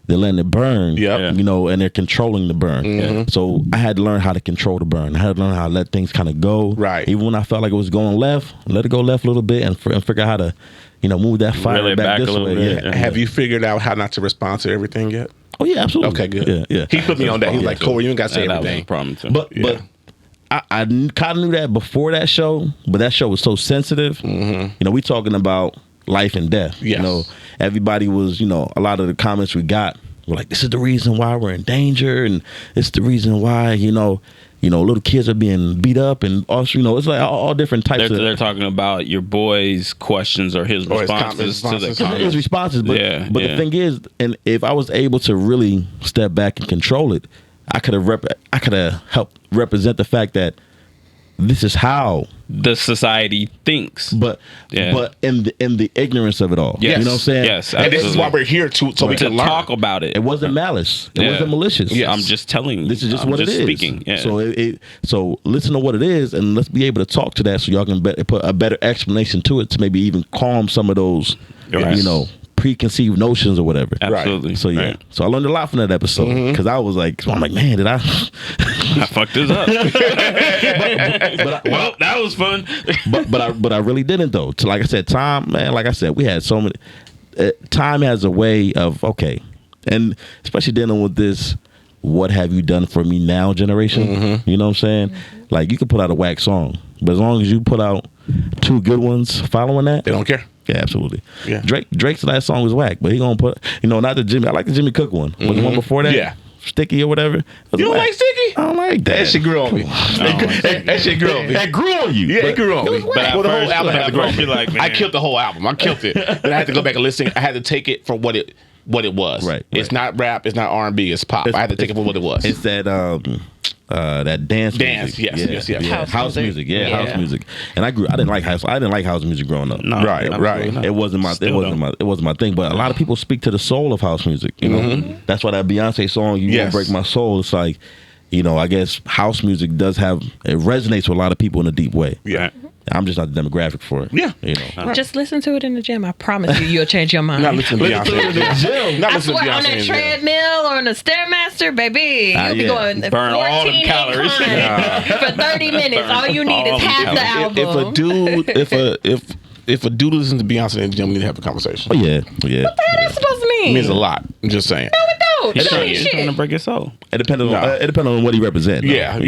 They're letting it burn, Yep. you know, and they're controlling the burn. So I had to learn how to control the burn. I had to learn how to let things kind of go. Right. Even when I felt like it was going left, let it go left a little bit and figure out how to move that fire Reel it back back this a little way. bit. Yeah. Have you figured out how not to respond to everything yet? Oh yeah, absolutely. Okay, good. Yeah. He put me on that. He's like, Corey, you ain't got to say That was a everything. problem too. But I kind of knew that before that show, but that show was so sensitive. Mm-hmm. We talking about life and death. Yes. Everybody was, a lot of the comments we got were like, this is the reason why we're in danger, and it's the reason why, little kids are being beat up, and also, it's like all different types of. They're talking about your boy's questions or his responses to the His comments. responses, but the thing is, and if I was able to really step back and control it, I could have helped represent the fact that this is how the society thinks. but in the ignorance of it all. Yes. You know what I'm saying? Yes, And this is why we're here so we to can learn. talk about it. It wasn't malice. It wasn't malicious. Yeah, I'm just telling you. This is just I'm what it is. Speaking. Yeah. So so listen to what it is, and let's be able to talk to that, so y'all can put a better explanation to it, to maybe even calm some of those, Right. preconceived notions or whatever. Absolutely. So yeah. Right. So I learned a lot from that episode, because I was like, I'm like, man, did I? I fucked this up. Well, that was fun. but I really didn't though. Like I said, time, man. Like I said, we had so many. Time has a way of and especially dealing with this. What have you done for me now generation? Mm-hmm. You know what I'm saying? Like, you can put out a whack song, but as long as you put out 2 good ones following that, They don't care. yeah, absolutely. Yeah. Drake's last song was whack, but he gonna put, not the Jimmy. I like the Jimmy Cook one. Was the one before that? Yeah. Sticky or whatever. It was You don't whack. like Sticky? I don't like that. That shit grew on me. That shit grew on me. That grew on you. Yeah, it grew on me. was whack. But But the at whole first- album had to grow on me. you're like, I man. killed the whole album. I killed it. Then I had to go back and listen. I had to take it for what it was. Right. It's not rap. It's not R&B. It's pop. I had to take it for what it was. It's that that dance music. Yes. House music. Yeah, house music. And I didn't like house music growing up. No, Right. absolutely not. It wasn't my Still don't. it wasn't my thing. But a lot of people speak to the soul of house music. That's why that Beyonce song, "You Won't Break My Soul," it's like, I guess house music does have, it resonates with a lot of people in a deep way. Yeah. I'm just not the demographic for it. Yeah. Just listen to it in the gym. I promise you'll change your mind. Not listening to Beyonce. Not I listening to swear, on Beyonce. that in the gym. treadmill or on the Stairmaster, baby, you'll be going Burn all them 14 calories. inclines for 30 minutes. All you need all is them half the calories. album. If a dude listens to Beyonce in the gym, we need to have a conversation. Oh yeah. What that's supposed to mean? It means a lot. I'm just saying. No, He's it don't trying, mean he's trying to shit. break your soul. It depends on No. what he represents. Yeah, Oh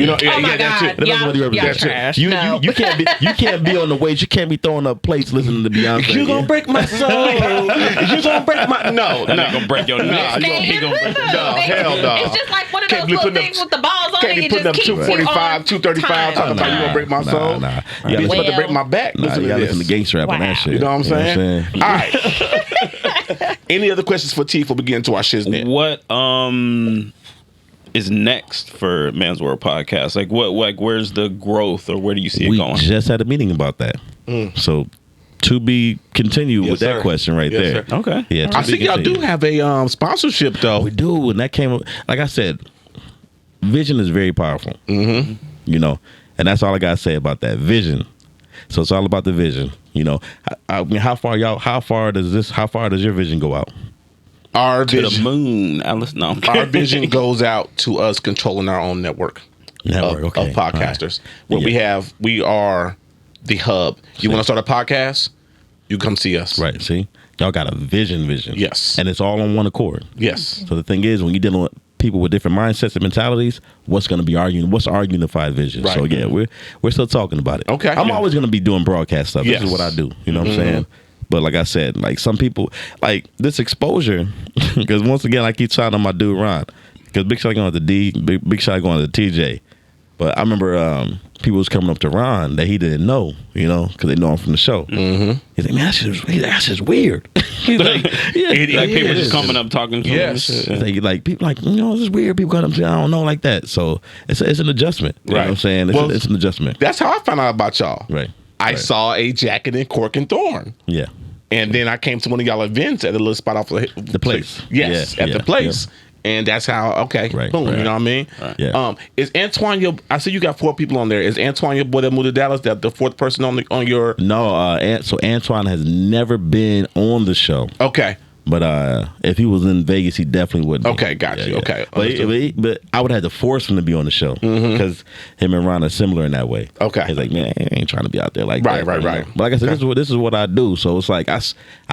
my that's God, it. Depends on what he y'all represents. trash. You No. you can't be on the weights. You can't be throwing up plates listening to Beyonce. You gonna break my soul. You gonna break my no. That nigga gonna break your neck. you gonna break no. Hell no. It's just like one of Can't those be little putting things up- with the balls on Can't it. be It putting up just keeps you 245, on 235 time. talking about you gonna break my soul. Nah. You ain't supposed to break my back. Nah, Listen you to gotta listen to this. gangster rap on Wow. that shit. You know what I'm saying? You know All right. Any other questions for T before we get into our shiznit? What is next for Man's World Podcast? Like where's the growth, or where do you see it We going? just had a meeting about that. So to be continued Yes, with that sir. question right Yes, there. sir. Okay. Yeah, to I be see y'all do continued. have a sponsorship though. We do, and that came up. Like I said, vision is very powerful. Mm-hmm. And that's all I gotta say about that vision. So it's all about the vision. I mean, how far does your vision go out? Our To the vision, moon, Alice. No. our vision goes out to us controlling our own network. Network, of podcasters. All right. Where Yeah. we are the hub. You want to start a podcast? You come see us. Right. See, y'all got a vision. Yes. And it's all on one accord. Yes. So the thing is, when you're dealing with people with different mindsets and mentalities, what's going to be what's our unified vision? Right. So yeah, we're still talking about it. Okay. I'm Yeah. always going to be doing broadcast stuff. Yes. This is what I do. You know what I'm saying? But like I said, like some people, like this exposure, because once again, I keep shouting on my dude Ron, because big shot going to D, big shot going to TJ. But I remember people was coming up to Ron that he didn't know, because they know him from the show. Mm-hmm. He's like, man, that's just weird. He's like, yeah, Like people it just is. coming up talking to Yes. It's like people like, this is weird. People come up to me, I don't know, like that. So it's an adjustment. You know Right. what I'm saying? It's an adjustment. That's how I found out about y'all. Right. I Right. saw a jacket in Cork and Thorn. Yeah. And then I came to one of y'all events at a little spot off of The place. Yes, Yeah, at the yeah, place. And that's how, okay, Right, boom, right. you know what I mean? Right. Yeah. Is Antoine I see you got 4 people on there. Is Antoine your boy that moved to Dallas, that the 4th person on your... No, so Antoine has never been on the show. Okay. But if he was in Vegas, he definitely wouldn't. Okay, got you. Okay, but I would have to force him to be on the show because him and Ron are similar in that way. Okay, he's like, man, I ain't trying to be out there like that. Right. But like I said, this is what I do. So it's like I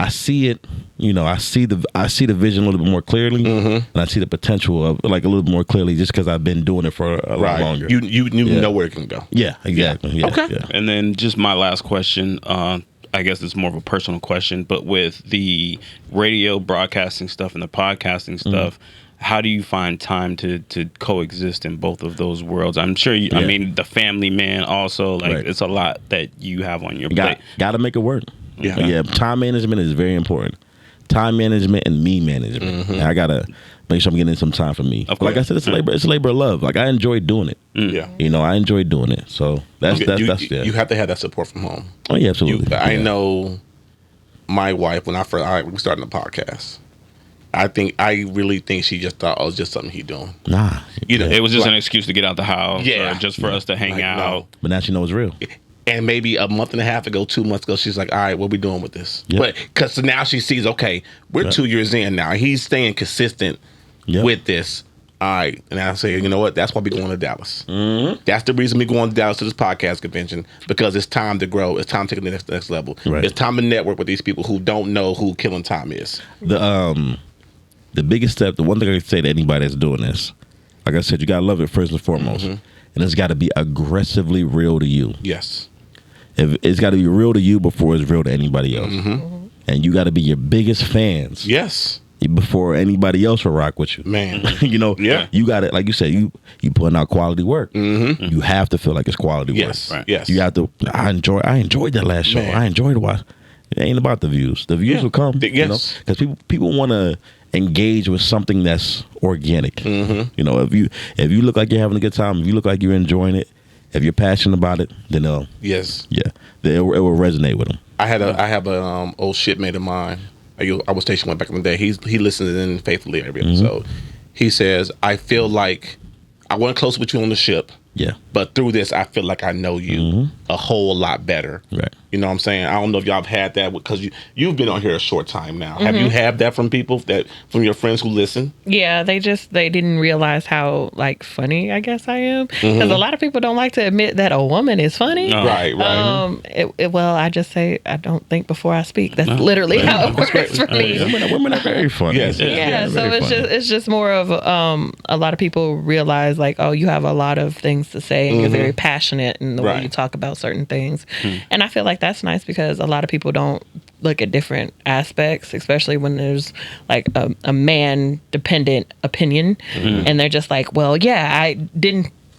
see it. I see the vision a little bit more clearly, and I see the potential of like a little bit more clearly just because I've been doing it for a lot longer. You know where it can go. Yeah, exactly. Yeah. Okay, and then just my last question. I guess it's more of a personal question, but with the radio broadcasting stuff and the podcasting stuff, how do you find time to coexist in both of those worlds? I'm sure I mean, the family man also, like it's a lot that you have on your plate. Got to make it work. Yeah. Time management is very important. Time management and me management. And I gotta make sure I'm getting some time for me. Like I said, it's a labor of love. Like I enjoy doing it. Yeah, I enjoy doing it. So that's you have to have that support from home. Oh yeah, absolutely. I know my wife when we started the podcast. I really think she just thought it was just something he doing. Nah, it was just an excuse to get out the house. Yeah, or just for us to hang out. No. But now she knows it's real. And maybe a month and a half ago, 2 months ago, she's like, all right, what are we doing with this? Yep. But because now she sees, okay, we're 2 years in now. He's staying consistent with this. All right. And I say, you know what? That's why we're going to Dallas. That's the reason we're going to Dallas to this podcast convention, because it's time to grow. It's time to take it to the next level. Right. It's time to network with these people who don't know who Killing Tyme is. The biggest step, the one thing I can say to anybody that's doing this, like I said, you got to love it first and foremost. And it's got to be aggressively real to you. Yes. It's got to be real to you before it's real to anybody else. And you got to be your biggest fans. Yes. Before anybody else will rock with you. Man. You got it. Like you said, you putting out quality work. You have to feel like it's quality work. Right. Yes. You have to. I enjoyed that last show. Man. I enjoyed watch. It ain't about the views. The views will come. Yes. Because people want to engage with something that's organic. If you look like you're having a good time, if you look like you're enjoying it, if you're passionate about it, then it will resonate with them. I have a old shipmate of mine. I was stationed with back in the day. He listens in faithfully every episode. He says, I feel like I wasn't close with you on the ship. Yeah. But through this, I feel like I know you a whole lot better. Right. You know what I'm saying? I don't know if y'all have had that because you've been on here a short time now. Have you had that from people, from your friends who listen? Yeah, they didn't realize how like funny I guess I am, because a lot of people don't like to admit that a woman is funny. Right. Well, I just say I don't think before I speak. That's literally how it works for me. Women are very funny. Yes. Yeah, so it's just more of a lot of people realize like, oh, you have a lot of things to say and you're very passionate in the way you talk about certain things. And I feel like that's nice because a lot of people don't look at different aspects, especially when there's like a man dependent opinion and they're just like, well, yeah,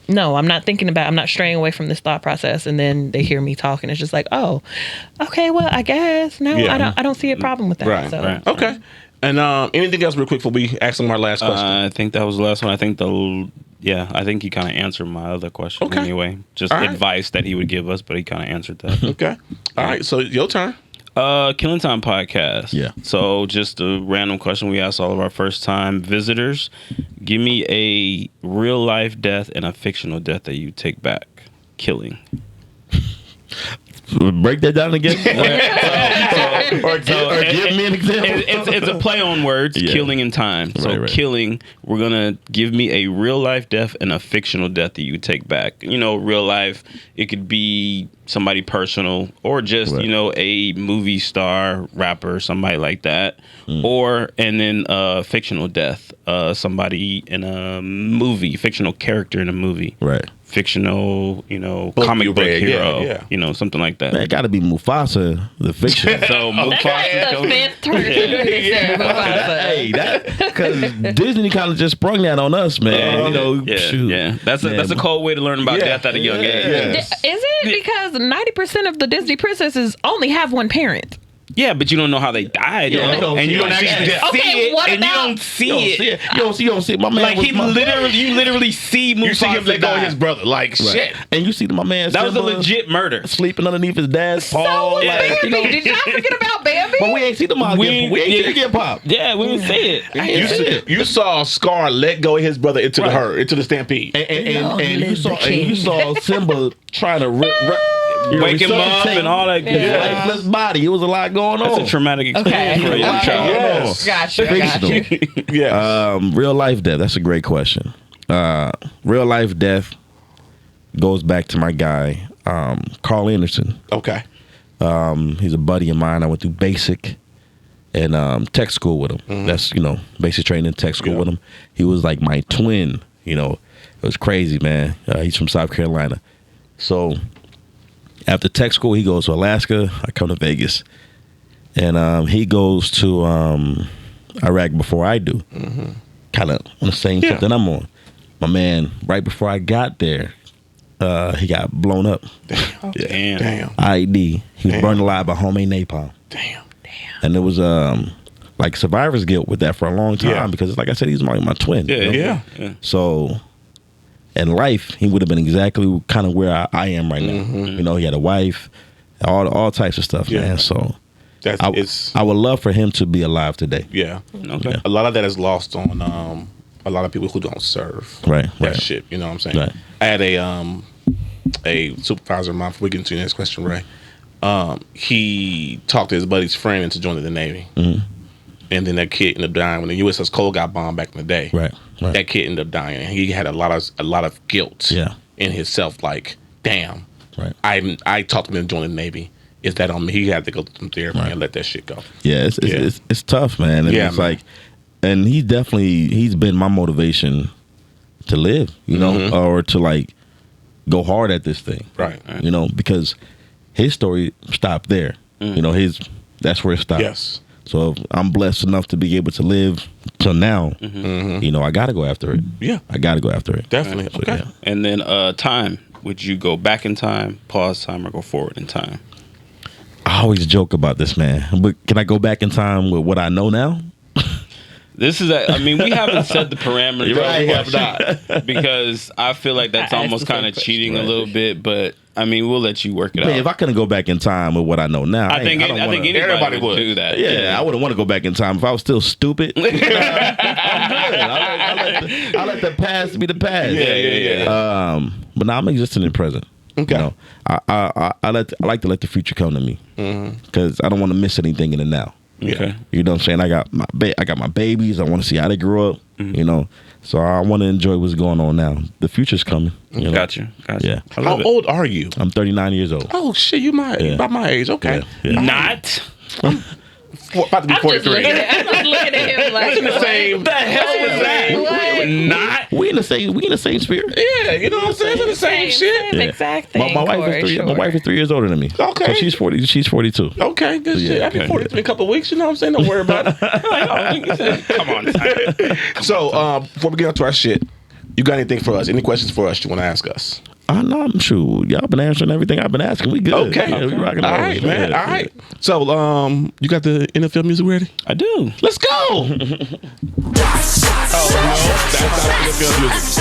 I'm not straying away from this thought process. And then they hear me talk and it's just like, oh, okay, well, I guess no, I don't see a problem with that. Right. So. Right. Okay. And anything else real quick before we ask them our last question? I think that was the last one. I think I think he kind of answered my other question anyway. Just advice that he would give us, but he kind of answered that. Okay. All right. So your turn. Killing Tyme podcast. Yeah. So just a random question we ask all of our first time visitors. Give me a real life death and a fictional death that you take back. Killing. Break that down again. or give me an example. It's a play on words, killing and time. So killing, we're going to give me a real life death and a fictional death that you take back. Real life, it could be somebody personal or just, a movie star, rapper, somebody like that. And then fictional death, somebody in a movie, fictional character in a movie. Right. Fictional, comic book hero, something like that. Man, it got to be Mufasa, the fiction. So Mufasa. Hey, because Disney kind of just sprung that on us, man. That's a cold way to learn about death at a young age. Is it because 90% of the Disney princesses only have one parent? Yeah, but you don't know how they died, and you don't actually see it, and you don't see it. You don't see it. My man, like you literally see Mufasa. You see him let go of his brother, like shit. And you see my man. That was a legit murder. Sleeping underneath his dad's paw. So Bambi. Did y'all forget about Bambi? But we ain't see the mom. We ain't get popped. Yeah, we didn't see it. You saw Scar let go of his brother into the stampede, and you saw Simba trying to wake him up and all that good stuff. Lifeless body. It was a lot going on. That's a traumatic experience for a young child. Yes. Gotcha. Yes. Real life death. That's a great question. Real life death goes back to my guy, Carl Anderson. Okay. He's a buddy of mine. I went through basic and tech school with him. That's, basic training, tech school with him. He was like my twin. It was crazy, man. He's from South Carolina. So after tech school, he goes to Alaska. I come to Vegas. And he goes to Iraq before I do. Kind of on the same tip that I'm on. My man, right before I got there, he got blown up. Damn. IED. He was burned alive by homemade napalm. Damn. And there was like survivor's guilt with that for a long time because, like I said, he's my twin. Yeah. So in life, he would have been exactly kind of where I am right now. He had a wife, all types of stuff, man. So I would love for him to be alive today. Yeah. Okay. Yeah. A lot of that is lost on a lot of people who don't serve. Right. That shit. You know what I'm saying? Right. I had a supervisor of mine. Before we get into your next question, Ray. He talked to his buddy's friend into joining the Navy. And then that kid ended up dying when the USS Cole got bombed back in the day. Right. That kid ended up dying. He had a lot of guilt in himself. Like, damn. Right. I talked to him into joining the Navy. Is that on me? He had to go through some therapy and let that shit go. Yeah, it's tough, man. And it's like, and he's been my motivation to live, or to like go hard at this thing. Right. Because his story stopped there. That's where it stopped. Yes. So if I'm blessed enough to be able to live till now, I got to go after it. Yeah. I got to go after it. Definitely. So, okay. yeah. And then time. Would you go back in time, pause time, or go forward in time? I always joke about this, man. But can I go back in time with what I know now? This is, we haven't set the parameters. You're right, of we have not. Because I feel like that's almost kind of cheating a little bit, but we'll let you work it out. If I couldn't go back in time with what I know now, I think everybody would do that. Yeah, I wouldn't want to go back in time if I was still stupid. I'll let the past be the past. Yeah. But now I'm existing in the present. Okay. I like to let the future come to me because I don't want to miss anything in the now. Okay. You know what I'm saying? I got my babies. I want to see how they grow up. So I want to enjoy what's going on now. The future's coming. Gotcha. Yeah. How old are you? I'm 39 years old. Oh shit, you about my age. Okay. Yeah. Not. About to be 43. I'm just looking at him like, the same. The hell was that? Not. We in the same spirit. Yeah, you know what I'm saying? It's the same shit. Same exact thing. My wife is 3 years older than me. Okay. So she's 40. She's 42. Okay, good shit. I've been 43 in a couple of weeks. You know what I'm saying? Don't worry about it. Come on. So before we get into our shit, you got anything for us? Any questions for us you want to ask us? No, I'm sure y'all been answering everything I've been asking. We good. Okay. Yeah, we rocking All out. right, man. All right. So you got the NFL music ready? I do. Let's go. Oh, no. That's not NFL music.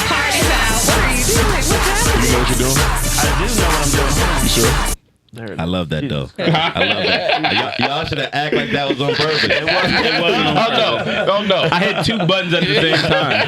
Party foul. What are you doing? What's happening? You know what you're doing? I do know what I'm doing. You sure? I love that though. I love that. Y'all should have act like that was on purpose. It wasn't on purpose. Oh, no. I hit 2 buttons at the same time.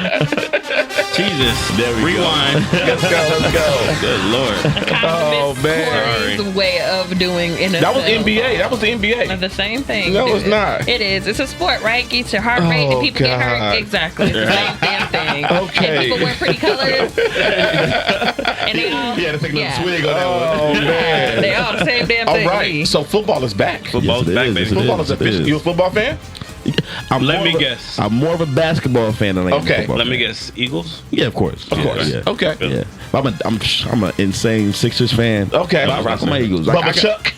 Jesus. There we Rewind. Let's go. Good Lord. Oh, man. Corey's way of doing NFL. That was NBA. That was the NBA. The same thing. No, dude. it's not. It is. It's a sport, right? Gets your heart rate and people get God. hurt. Exactly. It's the same damn thing. Okay. And people wear pretty colors. And they all. Yeah, take a swig on that Oh, man. They all the same damn All thing. right. So football is back. Football's Yes, it back, is. baby. Yes, it Football is official. You a football fan? Let me guess. I'm more of a basketball fan than I am a Okay. football Let me fan. guess. Eagles? Yeah, of course. Of course. Yeah. Okay. Yeah. I'm an insane Sixers fan. Okay. I rock with my Eagles. Bubba Chuck.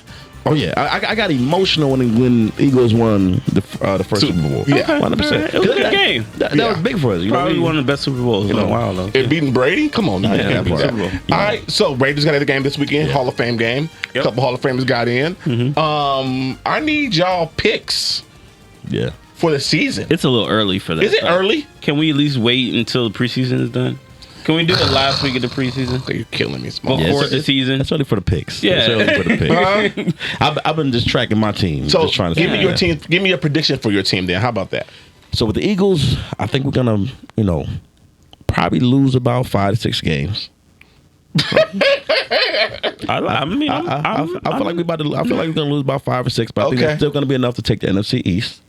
Oh yeah, I got emotional when Eagles won the first Super Bowl. Yeah. 100%. It was a good game. That was big for us. You Probably know, one of the best Super Bowls in a while, though. It beating Brady? Come on now. Yeah, You can't beat Super that. Bowl. All right. So Raiders got a game this weekend. Hall of Fame game. A Yep. couple Hall of Famers got in. I need y'all picks Yeah. for the season. It's a little early for that. Is it early? Can we at least wait until the preseason is done? Can we do it last week of the preseason? You're killing me, Small. Before it's- the season? That's only for the picks. Yeah. That's only for the picks. I've been just tracking my team. So just trying to give me see your that. team. Give me a prediction for your team. Then how about that? So with the Eagles, I think we're gonna, probably lose about 5 to 6 games. I mean, I feel like we're gonna lose about 5 or 6, but I think that's still gonna be enough to take the NFC East.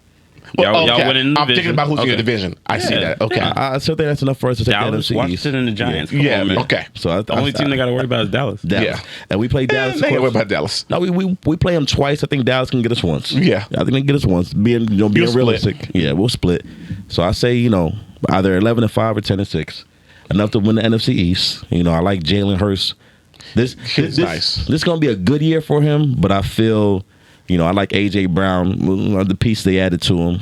Well, y'all winning the I'm thinking division. about who's in the division. I see that. Okay. I still think that's enough for us to take Dallas, the NFC East. Washington, and the Giants. Yeah. Come on, man. Okay. So The only team they got to worry about is Dallas. Dallas. Yeah. And we play Dallas. They ain't worried about Dallas. No, we play them twice. I think Dallas can get us once. Yeah. I think they can get us once. Being realistic. Yeah, we'll split. So I say, either 11-5 or 10-6. Enough to win the NFC East. I like Jalen Hurts. This nice. This is gonna be a good year for him, but I feel I like AJ Brown, the piece they added to him.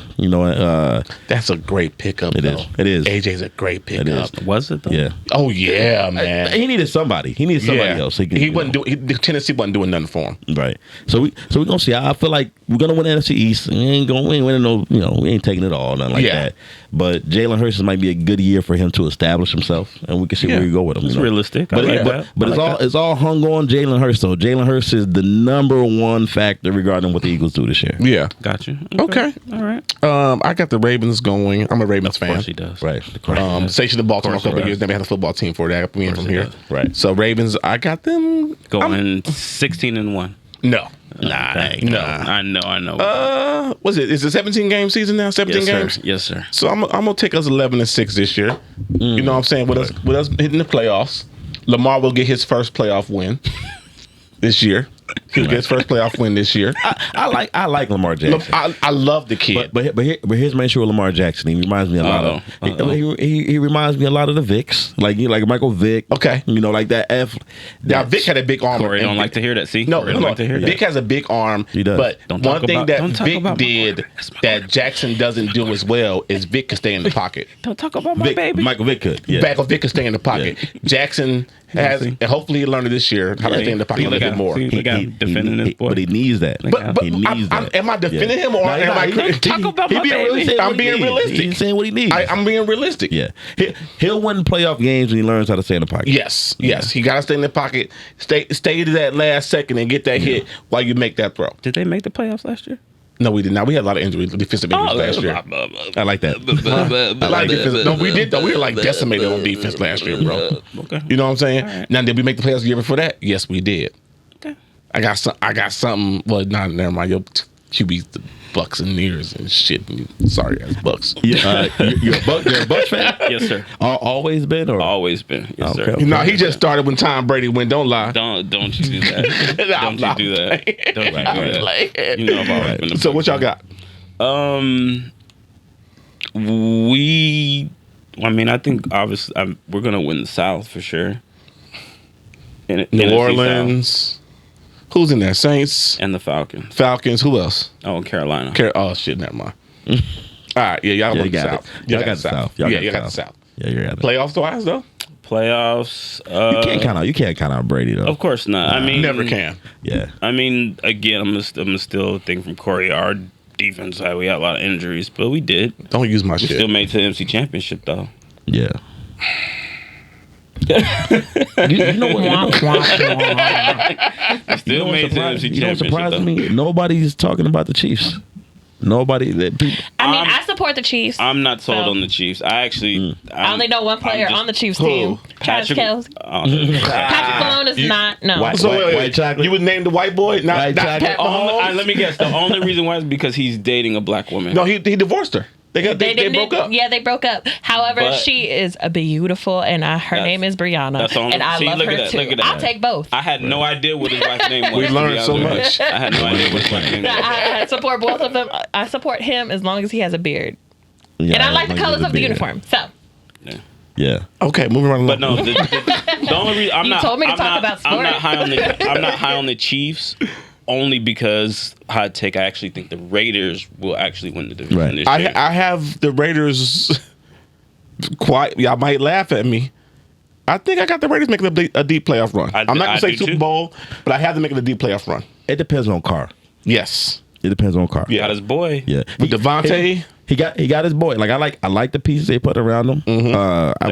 That's a great pickup. It is. AJ's a great pickup. It is. Was it though? Yeah. Oh yeah, man. He needed somebody. He needed somebody else. He wasn't doing. Tennessee wasn't doing nothing for him. Right. So we're gonna see. I feel like we're gonna win the NFC East. We ain't winning no. We ain't taking it all, nothing like that. But Jalen Hurts might be a good year for him to establish himself, and we can see where we go with him. It's realistic. But it's all hung on Jalen Hurts. Though Jalen Hurts is the number one factor regarding what the Eagles do this year. Yeah. Got you. Okay. All right. I got the Ravens going. I'm a Ravens fan. Of course he does. Right. Stationed in Baltimore a couple of years. Never had a football team for that. Being from here. Right. So Ravens, I got them Going 16-1. No. No. I know. Was it? Is it 17 game season now? 17 games. Yes, sir. So I'm gonna take us 11-6 this year. You know what I'm saying? With us hitting the playoffs, Lamar will get his first playoff win this year. He'll get his first playoff win this year. I like Lamar Jackson. I love the kid. But here's my issue with Lamar Jackson. He reminds me a lot of. He reminds me a lot of the Vicks, like Michael Vick. Okay. Like that F. Now Vic had a big arm. Corey don't like to hear that. See, No, Corey don't like to hear Vic that. has a big arm. He does. But Don't one talk thing about- that don't talk Vic about my did quarterback. That's my that Jackson doesn't do as well is Vic can stay in the pocket. Don't talk about my baby. Michael Vick could. Yeah. Back of Vic can stay in the pocket. Jackson has, and hopefully he learned it this year how to stay in the pocket a little bit more. Look at him defending his boy. But he needs that. But he needs that. am I defending him or am I? Talk about my baby. I'm being realistic. He's saying what he needs. I'm being realistic. Yeah. He'll win playoff games when he learns how to stay in the pocket. Yes. He got to stay in the pocket. Stay to that last second and get that hit while you make that throw. Did they make the playoffs last year? No, we did not. We had a lot of injuries, defensive injuries last year. I like that. I like defensive. No, we did though. We were like decimated on defense last year, bro. Okay. You know what I'm saying? Right. Now, did we make the playoffs the year before that? Yes, we did. Okay. I got something. Well, never mind. Your QB's the Buccaneers and shit. Sorry, ass Bucks. Yeah, you're a Bucks fan? Yes, sir. Always been, or Always been. Yes, sir. Okay. No, he just started when Tom Brady went. Don't lie. Don't you do that. Don't you do that. Don't you do that. You know I've always been a So what y'all got? I think obviously we're gonna win the South for sure. New NFC Orleans. Who's in there? Saints, and the Falcons. Falcons. Who else? Oh, and Carolina. Oh shit, never mind. All right, y'all got the South. Y'all got the South. Yeah, you got the South. Yeah, you're at it. Playoffs wise though, Playoffs. You can't count out Brady though. Of course not. I mean, never can. Yeah. I mean, again, I'm gonna still think from Corey. Our defense side, we had a lot of injuries, but we did. Don't use my We shit. still made it to the MC Championship though. Yeah. you know what? Still made it to the MC You know what Championship surprised though. me? Nobody's talking about the Chiefs. Nobody. People. I mean, I support the Chiefs. I'm not sold So- on the Chiefs. I actually. I only know one player on the Chiefs team. Travis Kelce. Patrick Malone is not. No. White- So wait, white chocolate? You would name the white boy? Not White chocolate? Pat Mahomes? Let me guess. The only reason why is because he's dating a black woman. No, he divorced her. They didn't- broke up. Yeah, they broke up. However, But- she is a beautiful, and her name is Brianna. that's the only- and I see, love look her at that, too. look at that. I'll take both. I had no idea what his wife's name was. We to be learned honest so with you. much. I had no idea what his wife's name was. I support both of them. I support him as long as he has a beard. Yeah, And I like the like colors of the beard. uniform. So Yeah. Okay, moving right along. But no, the only reason I'm You not. told me to I'm talk not, about I'm not sports. high on the. I'm not high on the Chiefs. Only because hot take, I actually think the Raiders will actually win the division Right. this year. I have the Raiders quite. Y'all might laugh at me. I think I got the Raiders making a deep playoff run. I'm not I gonna say do Super too. Bowl, but I have them making a deep playoff run. It depends on Carr. Yes. It depends on Carr. Yeah. Got his boy. Yeah. With Devontae. He got his boy. Like I like the pieces they put around him. They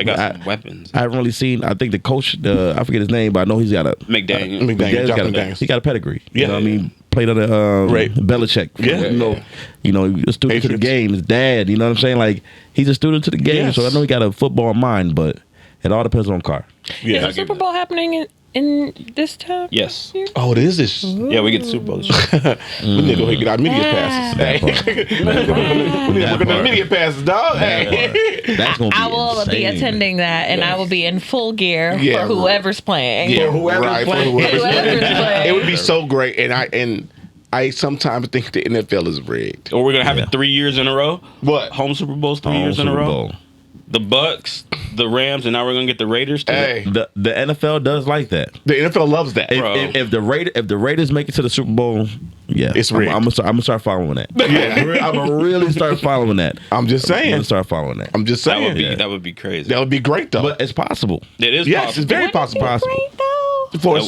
got some weapons. I haven't really seen. I think the coach, I forget his name, but I know he's got a McDaniel. McDaniel, He's got Jonathan a, McDaniels. he got a pedigree. Yeah. You know what I mean? played under Belichick. You know, he was a student to the game. His dad, you know what I'm saying? Like, he's a student to the game, Yes. so I know he got a football mind, but it all depends on Carr. Is the Super Bowl happening in this time? Yes. Oh, it is this. Yeah, we get the Super Bowl this year. We need to go ahead and get our media passes. Hey. We need to look at the media passes, dog. Hey. That's gonna be I will be insane. attending that, and I will be in full gear Yeah, for whoever's playing. Yeah, whoever's playing. Whoever's playing. It would be so great, and I sometimes think the NFL is rigged. Or we're gonna have it 3 years in a row. What? Home Super Bowls 3 Home years in a Super row. Bowl. The Bucks, the Rams, and now we're gonna get the Raiders. Hey, The NFL does like that. the NFL loves that. Bro. If the Raiders make it to the Super Bowl, yeah, It's rigged. I'm gonna start following that. Yeah. I'm gonna really start following that. I'm just I'm saying. gonna start following that. I'm just That saying. would be that would be crazy. That would be great, though. But it's possible. It is Yes, possible. it's very possible. Great though. For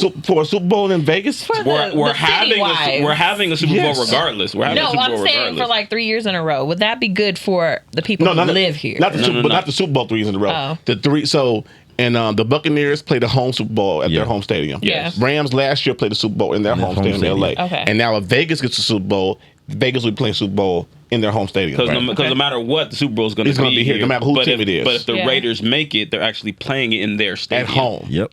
a Super Bowl in Vegas. We're having a Super Yes. Bowl regardless. We're having a No, Super I'm Bowl saying regardless. for like 3 years in a row. Would that be good for the people who live here? Not the No, Super, no, but no. not the Super Bowl 3 years in a row. Oh. The three. So, and the Buccaneers played the home Super Bowl at their home stadium. Yes. Rams last year played the Super Bowl in their home stadium in LA. Okay. And now if Vegas gets the Super Bowl, Vegas will be playing Super Bowl in their home stadium. Because no matter what, the Super Bowl is going It's to gonna be here, no matter whose team it is. But if the Yeah. Raiders make it, they're actually playing it in their At stadium. home. Yep.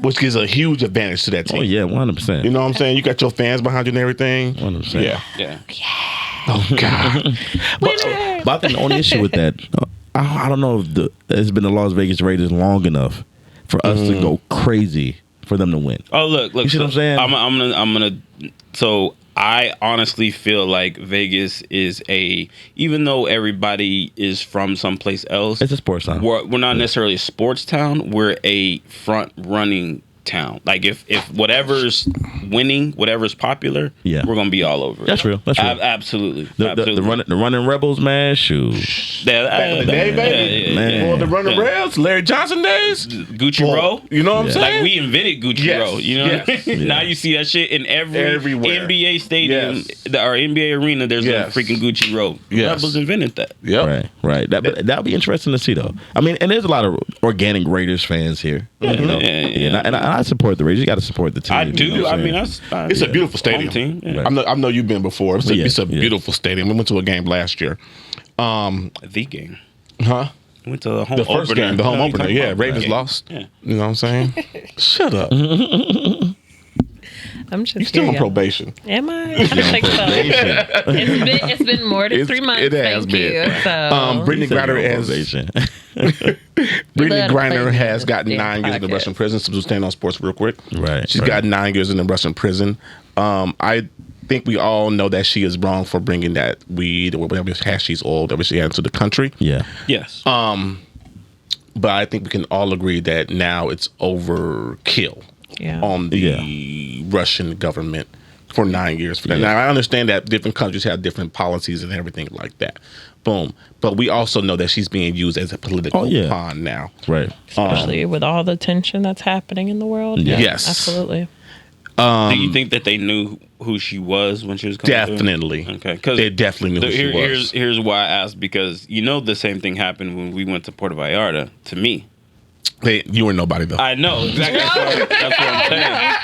Which gives a huge advantage to that team. Oh yeah, 100%. You know what I'm saying? You got your fans behind you and everything. 100%. Yeah. Yeah. Oh, God. But I think the only issue with that, I don't know if it's been the Las Vegas Raiders long enough for us to go crazy for them to win. Oh look! You see what I'm saying? I'm gonna. So I honestly feel like Vegas is even though everybody is from someplace else, It's a sports town. we're not necessarily a sports town. We're a front running town. Like if whatever's winning, whatever's popular, Yeah. we're gonna be all over it. That's real. That's real. Absolutely. The running Rebels, man. Shoot. Back in the day, baby. Man. Or the running rails, Larry Johnson days. Gucci Well, Row. You know what I'm Yeah. saying? Like we invented Gucci Yes, Row. You know what I yes. mean? Yeah. Now you see that shit in Everywhere. NBA stadium or NBA arena. There's Yes. a freaking Gucci Row. Yes. Rebels invented that. Yep. Right. That'll be interesting to see, though. I mean, and there's a lot of organic Raiders fans here. You know? Yeah. And I support the Raiders. You got to support the team. I you do. know what I I'm mean, saying? It's a beautiful stadium. Home team. Yeah. I know you've been before. It's a Yeah. beautiful stadium. We went to a game last year. The game. Huh? We went to the home The first opener. game, the home No, you opener. talking Yeah, about Ravens game. lost. Yeah. You know what I'm saying? Shut up. I'm just You're still on here, y'all. probation. Am I? I think so. It's been more than 3 months. It has Thank been. you. So Brittney Said Griner your has organization. Brittney Love to play Griner has this gotten damn 9 years in the podcast. Russian prison. So staying on sports real quick. Right, She's right. got 9 years in the Russian prison. I think we all know that she is wrong for bringing that weed or whatever hashish oil that she had into the country. Yeah. Yes. But I think we can all agree that now it's overkill yeah. on the Russian government for 9 years for that. Yeah. Now, I understand that different countries have different policies and everything like that. Boom. But we also know that she's being used as a political pawn now. Right. Especially with all the tension that's happening in the world. Yeah. Yes. Absolutely. Do you think that they knew who she was when she was coming through? Definitely. Okay. Because They definitely knew who she was. Here's why I asked, because the same thing happened when we went to Puerto Vallarta to me. You were nobody, though. I know exactly. That's what I'm saying.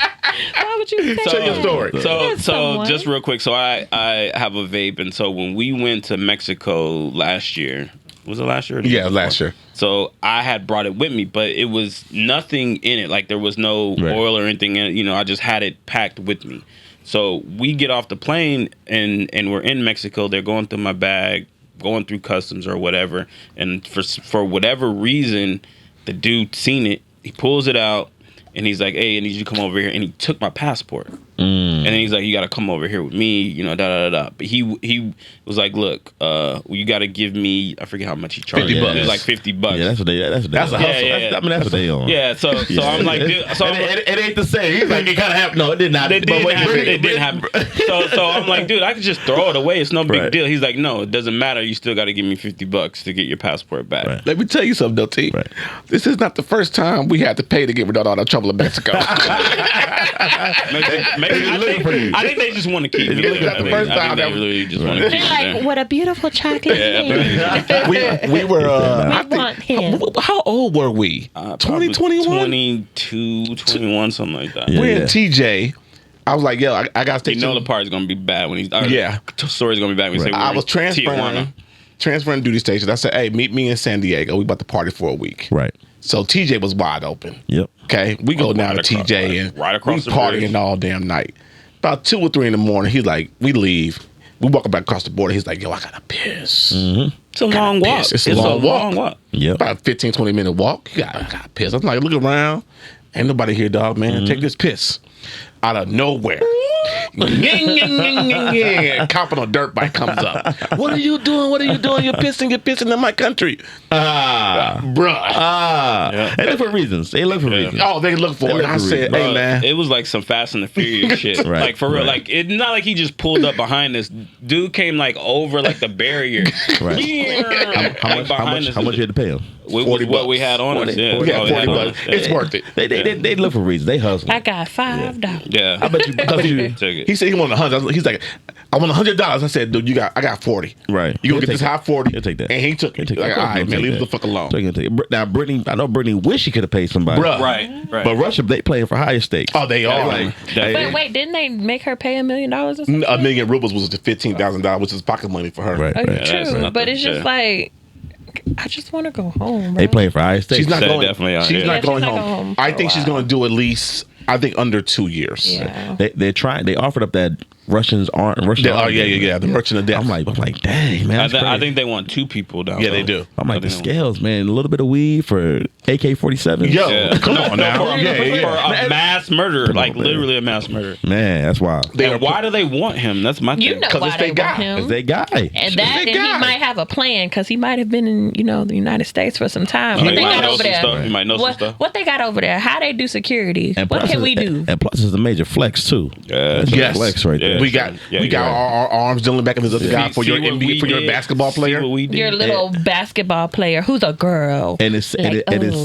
Why would you say Tell your that? story. So someone. just real quick. So I have a vape, and so when we went to Mexico last year, was it last year? Or the year Yeah, before? last year. So I had brought it with me, but it was nothing in it. Like there was no Right. oil or anything in it. I just had it packed with me. So we get off the plane and we're in Mexico. They're going through my bag, going through customs or whatever. And for whatever reason, the dude seen it. He pulls it out and he's like, "Hey, I need you to come over here." And he took my passport. And then he's like, "You got to come over here with me," da da da da. But he was like, "Look, you got to give me, I forget how much he charged. $50. It was like $50. Yeah, that's what they. That's That's a hustle. Yeah. I mean, that's what they on. Yeah, so I'm like, dude, so I'm like, it ain't the same. He's like, it kind of happened. No, it did not. it didn't happen. It didn't happen. So I'm like, dude, I could just throw it away. It's no big Right. deal. He's like, no, it doesn't matter. You still got to give me $50 to get your passport back. Right. Let me tell you something, though, T. Right. This is not the first time we had to pay to get rid of all that trouble in Mexico. I think they just want to keep me It's there. not the first time I think that they really just want to keep me They're there. like, what a beautiful chocolate cake. we were, I want him. think, how old were we? Probably 2021? 22, 21, something like that. Yeah. We're in TJ. I was like, yo, I got to take the part's gonna be bad when he's story's gonna be bad when you say I was transferring duty stations. I said, hey, meet me in San Diego. We about to party for a week. Right. So TJ was wide open. Yep. Okay, we go down to TJ and we partying all damn night. About 2 or 3 in the morning, he's like, we leave. We walking back across the border. He's like, yo, I gotta piss. Mm-hmm. It's a long walk. It's a long walk. Yep. About a 15, 20 minute walk. You gotta piss. I'm like, look around. Ain't nobody here, dog, man. Take this piss. Out of nowhere. Cop on a dirt bike comes up. What are you doing? What are you doing? You're pissing in my country. Bruh. They look for reasons. They look for reasons. Oh, they look for it. I said, hey, man. It was like some Fast and the Furious shit. Right, like, for real. right. Like, it's not like he just pulled up behind this. Dude came, like, over, like, the barrier. Right. How much you had to pay him? What we had on us. Yeah, $40. It's worth it. They look for reasons. They hustle. I got $5. Yeah. I bet you. He said he wanted $100. He's like, I want $100. I said, dude, I got 40. Right. You gonna get this high 40? He'll take that. And he took it. Like, all right, man, leave the fuck alone. So now, Brittney, I know Brittney wish she could have paid somebody. Bruh. Right. But Russia, they playing for higher stakes. Oh, they are. But wait, didn't they make her pay $1 million or something? $1 million rubles was $15,000, which is pocket money for her. Right. Okay, Right. true. But it's just like, I just want to go home. Bro. They playing for higher stakes. She's not going. Definitely She's not going she's not home. going home I for think a she's while. going to do at least. I think under 2 years. Yeah. They're trying. They offered up that Russians aren't. Yeah. The Merchant of Death. I'm like, dang, man. I think they want 2 people down. Yeah, they do. I'm like, the scales, man. A little bit of weed for AK-47. Yo, come on now. For a mass murder, like literally a mass murder. Man, that's wild. And why do they want him? That's my thing. You know why it's they their want guy. him. It's their guy. And he might have a plan because he might have been in, the United States for some time. What they got over there? You might know some stuff. What they got over there? How they do security? And What plus can we do? And plus, it's a major flex too. Yeah, That's a Yes. flex right there. We got our arms dealing back in this other guy for your NBA, for your basketball player. Your little basketball player who's a girl. And it's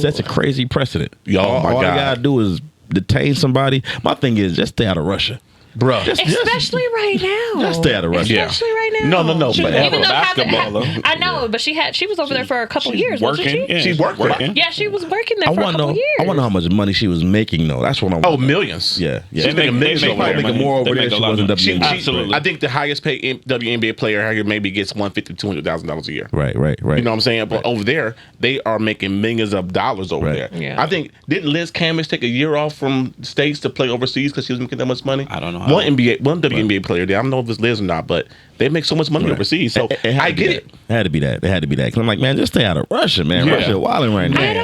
such a crazy precedent. Oh, my all God. you gotta do is detain somebody. My thing is just stay out of Russia. Bro. Especially right now. Just stay out of Russia. Especially right now. No. She But have Even a though basketball, I know, but she was over there for a couple years, wasn't working. she? Yeah, She's working. Yeah, she was working there for a couple years. I want to know how much money she was making though. That's what I want. Oh, millions. Yeah. She's making millions over there. making more over there. She wasn't WNBA. Absolutely. I think the highest paid WNBA player here maybe gets $150,000-$200,000 a year. Right. You know what I'm saying? But over there, they are making millions of dollars over there. Yeah. I think, didn't Liz Cambage take a year off from the States to play overseas because she was making that much money? I don't know. One WNBA player there. I don't know if it's Liz or not, but they make so much money overseas. So I get it. It had to be that. It had to be that. Because I'm like, man, just stay out of Russia, man. Yeah. Russia wilding right now. I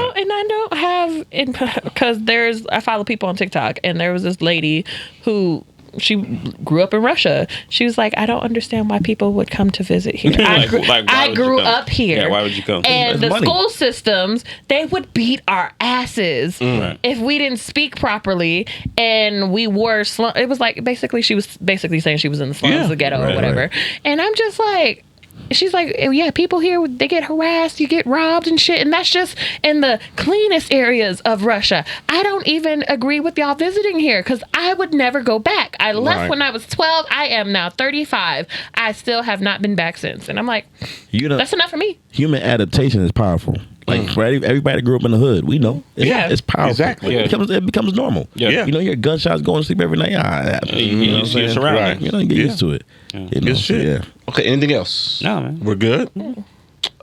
don't have because I follow people on TikTok and there was this lady who she grew up in Russia. She was like, I don't understand why people would come to visit here. I grew up here. Yeah, why would you come? And the money. school systems, they would beat our asses if we didn't speak properly and we wore slum. It was like she was basically saying she was in the slums, the ghetto or whatever. Right. And I'm just like, she's like, yeah, people here, they get harassed, you get robbed and shit. And that's just in the cleanest areas of Russia. I don't even agree with y'all visiting here because I would never go back. I left when I was 12. I am now 35. I still have not been back since. And I'm like, that's enough for me. Human adaptation is powerful. Like for everybody that grew up in the hood, we know. It's powerful. Exactly. It becomes normal. Yeah. You hear gunshots going to sleep every night. You know what I'm saying? Surrounded. You get used to it. You know, Good shit. Yeah. Okay, anything else? No, man. We're good?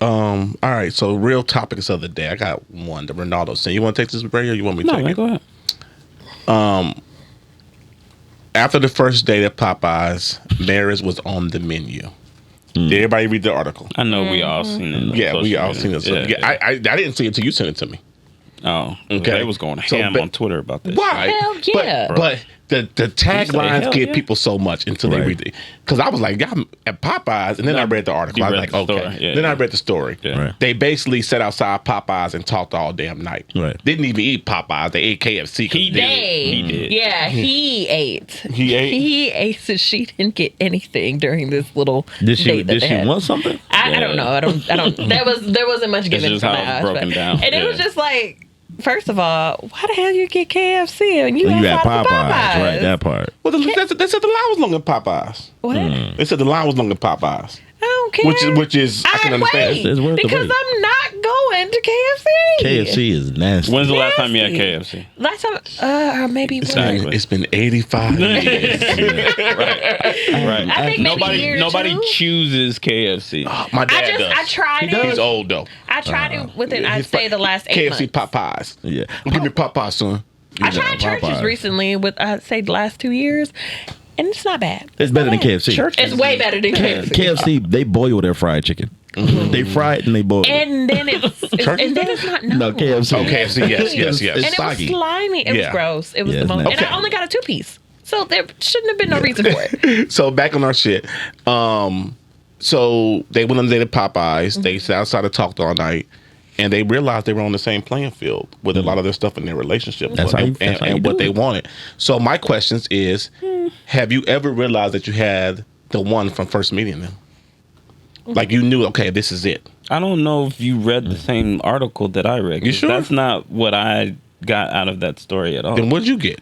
All right, so real topics of the day. I got one, the Ronaldo thing. You want to take this, Bray, or you want me to take it? Go ahead. After the first date at Popeyes, marriage was on the menu. Did everybody read the article? I know we all seen it. Yeah, we all seen it. I didn't see it until you sent it to me. Oh, Okay. They was going ham on Twitter about this. Why? Hell yeah. But the taglines hell give yeah? people so much until they read it. Because I was like, y'all at Popeyes, and then I read the article. You I was read like, the okay. story. Yeah, then yeah. I read the story. Yeah. Right. They basically sat outside Popeyes and talked all damn night. Right. Didn't even eat Popeyes. They ate KFC. He did. Yeah, he ate. He ate? He ate, so she didn't get anything during this little Did she date that they had. want something? I don't know. I don't. There wasn't much given just from how that it's broken aspect. down. And it was Yeah. just like, first of all, why the hell you get KFC and you You had had Popeyes. Popeyes? Right, that part. Well, they said the line was long at Popeyes. What? They said the line was long at Popeyes. I don't care. Which is I can understand. Wait, It's worth the because wait. I'm not going to KFC. KFC is nasty. When's the last time you had KFC? Last time, or maybe Exactly. It's been 85 years. Right. I think maybe year Nobody two. chooses KFC. My dad does. I tried it. He's old though. I tried it within, I'd He's say, the last 8 KFC months. Popeyes. Yeah. Give me Popeyes, son. I tried churches Popeyes. recently with, I'd say, the last 2 years, and it's not bad. It's better than KFC. It's way better than KFC. KFC, they boil their fried chicken. They fry it and they boil it. And then it's not No, KFC. Oh, KFC, yes. And it was soggy. slimy. It was Yeah. gross. It was Yeah, the it's most. nasty. And I only got a 2-piece. So there shouldn't have been no reason for it. So back on our shit. So they went on a date at Popeyes. They sat outside and talked all night. And they realized they were on the same playing field with a lot of their stuff in their relationship That's how you and do what they it. wanted. So my questions is, have you ever realized that you had the one from first meeting them? Like you knew, okay, this is it. I don't know if you read the same article that I read. 'Cause You sure? That's not what I got out of that story at all. Then what'd you get?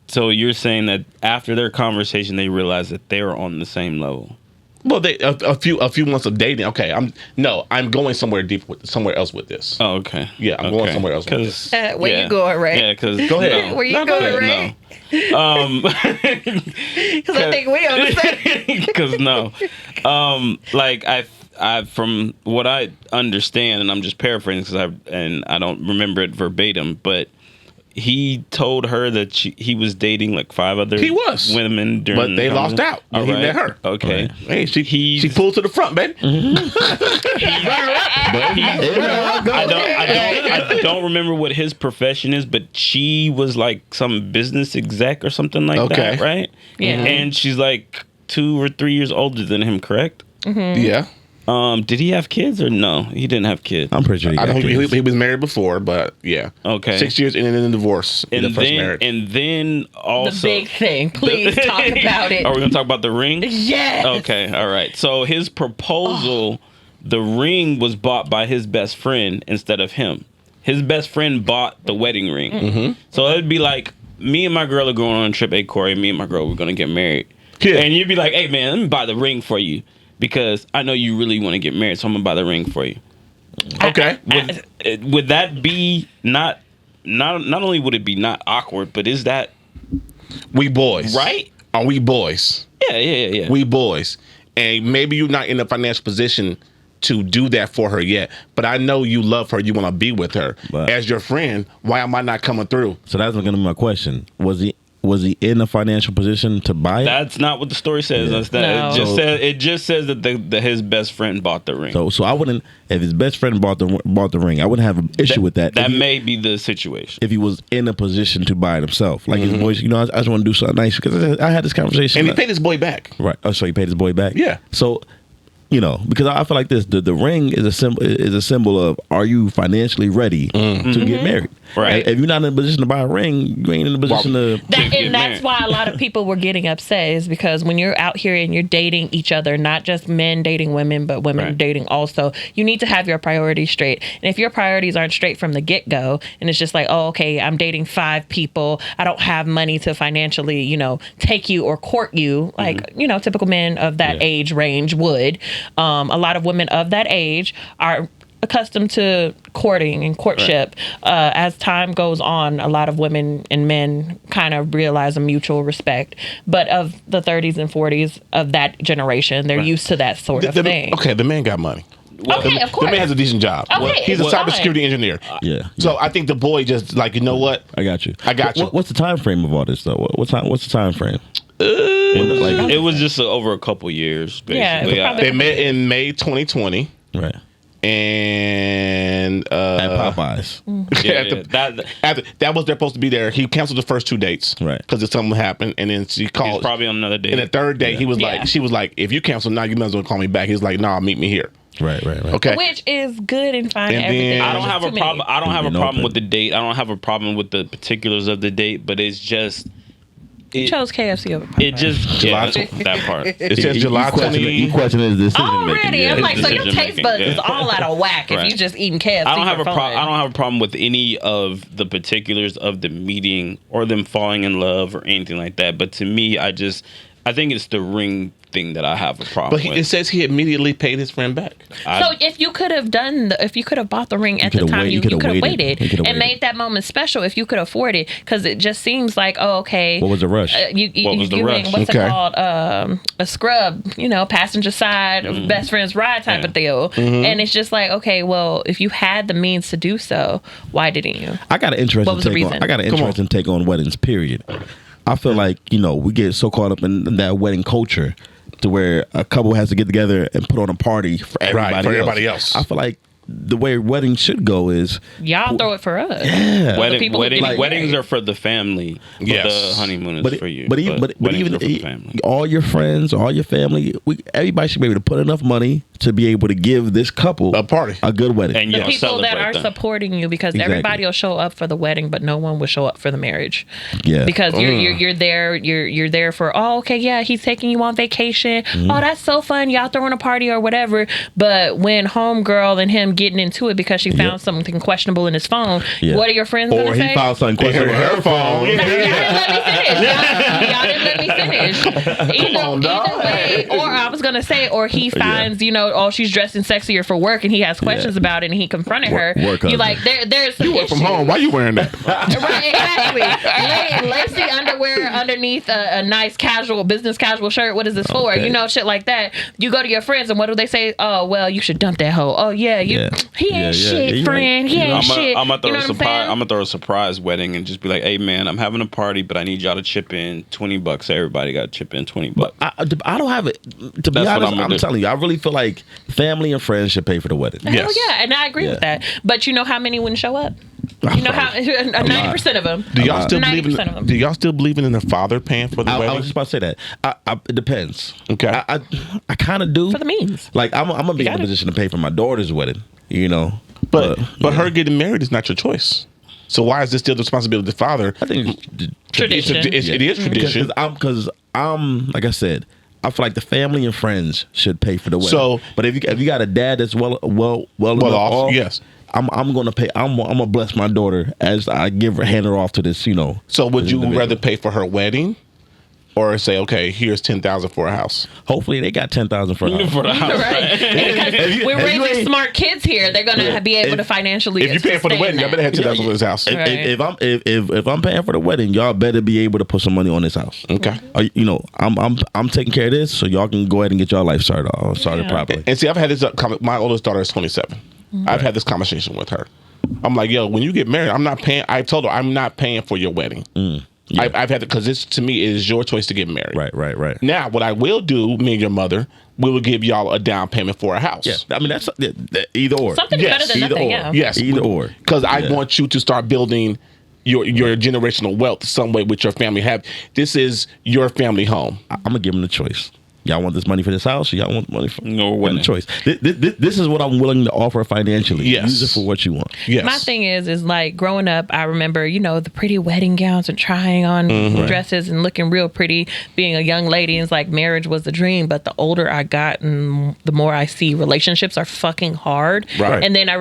So you're saying that after their conversation, they realized that they were on the same level. Well, they a few months of dating. Okay, I'm going somewhere else with this. Oh, okay. Yeah, I'm going somewhere else with this. Where you going, Ray? Yeah, because Go ahead. Where you going, Ray? No. Because I think we understand. Because no, like I from what I understand, and I'm just paraphrasing because I don't remember it verbatim, but he told her that he was dating like 5 other women during, but they lost out when he met her. Okay, Hey, she pulled to the front, baby. I don't remember what his profession is, but she was like some business exec or something like that, right? Yeah. And she's like 2 or 3 years older than him, correct? Yeah. Did he have kids or no? He didn't have kids. I'm pretty sure he I got don't think kids. he was married before, but yeah. Okay. 6 years and then a divorce in the first marriage. And then also The big thing. Please talk about it. Are we gonna talk about the ring? Yes. Okay, all right. So his proposal, the ring was bought by his best friend instead of him. His best friend bought the wedding ring. Mm-hmm. So it'd be like, me and my girl are going on a trip. Hey, Corey, me and my girl, we're gonna get married. Yeah. And you'd be like, hey, man, let me buy the ring for you because I know you really want to get married, so I'm gonna buy the ring for you. Okay. Would that be not only would it be not awkward, but is that We boys. right? Are we boys? Yeah. We boys. And maybe you're not in a financial position to do that for her yet, but I know you love her. You want to be with her. But- as your friend, why am I not coming through? So that's going to be my question. Was he in a financial position to buy it? That's not what the story says. Yeah. That's that. No. It just says that his best friend bought the ring. So I wouldn't, if his best friend bought the ring, I wouldn't have an issue with that. That if he, may be the situation. if he was in a position to buy it himself, like his boys, I just want to do something nice because I had this conversation. And he paid his boy back. Right. Oh, so he paid his boy back. Yeah. So, because I feel like this, the ring is a symbol of, are you financially ready to get married? Right. If you're not in a position to buy a ring, you ain't in a position to. And that's married. why a lot of people were getting upset, is because when you're out here and you're dating each other, not just men dating women, but women dating also, you need to have your priorities straight. And if your priorities aren't straight from the get-go, and it's just like, oh, okay, I'm dating 5 people, I don't have money to financially, take you or court you, like, typical men of that age range would. A lot of women of that age are accustomed to courting and courtship. As time goes on, a lot of women and men kind of realize a mutual respect. But of the 30s and 40s of that generation, they're used to that sort of thing. Okay, the man got money. Okay, of course. The man has a decent job. Okay, He's a it's fine. cybersecurity engineer. Yeah. So I think the boy just like, you know what? I got you. I got you. What's the time frame of all this though? What's the time frame? It was just over a couple years, Yeah, basically. it was probably- They met in May 2020, Right. and At Popeyes. that was they're supposed to be there. He canceled the first 2 dates, Right. Because something happened, and then she He's called. probably on another date. And the third day, he was Yeah. like, she was like, if you cancel now, you might as well call me back. He's like, nah, meet me here. Right. Okay. Which is good and fine. And everything. then- I don't have a problem. I don't have a Being problem open. with the date. I don't have a problem with the particulars of the date, but it's just You chose KFC over it just July that part. It says July 20. You question his decision Already, making. I'm like, so your Decision taste buds making, is all out of whack if Right. you just eating KFC. I don't have for a fun. I don't have a problem with any of the particulars of the meeting or them falling in love or anything like that. But to me, I I think it's the ring thing that I have a problem But with. it says he immediately paid his friend back. So if you could have bought the ring at the time, you could have waited and made that moment special if you could afford it. Because it just seems like, oh, okay. What was the rush? What was the rush? What's it called? A scrub, passenger side, best friend's ride type of deal. And it's just like, okay, well, if you had the means to do so, why didn't you? I got an interesting take on weddings, period. I feel like, we get so caught up in that wedding culture to where a couple has to get together and put on a party for everybody else. I feel like the way weddings should go is y'all throw it for us. Yeah, weddings are for the family. The honeymoon is for you. But even all your friends, all your family, everybody should be able to put enough money to be able to give this couple a party, a good wedding. And the people that are supporting you, because everybody will show up for the wedding, but no one will show up for the marriage. Yeah, because you're there for he's taking you on vacation. Oh, that's so fun. Y'all throwing a party or whatever. But when homegirl and him getting into it because she found something questionable in his phone, what are your friends going to say? Or he found something questionable in her phone. Y'all didn't let me finish. Either way, or I was going to say, or he finds, she's dressing sexier for work and he has questions about it and he confronted her. You like, there's some You work from home. Why you wearing that? Right, exactly. Lacy underwear underneath a nice business casual shirt. What is this for? Shit like that. You go to your friends and what do they say? Oh, well, you should dump that hoe. Oh, he ain't shit, friend. He ain't shit. I'm gonna throw a surprise wedding and just be like, hey man, I'm having a party, but I need y'all to chip in $20. Everybody got to chip in $20. I don't have it. To be honest, I'm telling you, I really feel like family and friends should pay for the wedding. Hell yeah, and I agree with that. But you know how many wouldn't show up? You know how 90% of them. Do y'all still believe in the father paying for the wedding? I was just about to say that. It depends. Okay. I kind of do. For the means. Like I'm gonna be in a position to pay for my daughter's wedding. But her getting married is not your choice. So why is this still the responsibility of the father? I think tradition. It is tradition. Because I'm like I said, I feel like the family and friends should pay for the wedding. So, but if you got a dad that's well off, yes, I'm gonna pay. I'm gonna bless my daughter as I hand her off to this. So would you rather pay for her wedding? Or say, okay, here's $10,000 for a house. Hopefully, they got $10,000 for a house. Right. We're raising smart kids here. They're gonna be able to financially. If you pay for the wedding, y'all better have $10,000 for this house. If I'm paying for the wedding, y'all better be able to put some money on this house. Okay. I'm taking care of this, so y'all can go ahead and get y'all life started properly. And see, I've had this. My oldest daughter is 27. I've had this conversation with her. I'm like, yo, when you get married, I'm not paying. I told her I'm not paying for your wedding. Yeah. I've had it because this to me is your choice to get married. Right. Now, what I will do, me and your mother, we will give y'all a down payment for a house. Yeah, I mean that's either or. Something better than nothing. Yeah. Yes, either or. Because I want you to start building your generational wealth some way with your family. This is your family home. I'm gonna give them the choice. Y'all want this money for this house, or y'all want money for the choice? This is what I'm willing to offer financially. Yes. Use it for what you want. Yes. My thing is like growing up, I remember, the pretty wedding gowns and trying on dresses and looking real pretty, being a young lady. It's like marriage was the dream. But the older I got and the more I see relationships are fucking hard. Right. And then I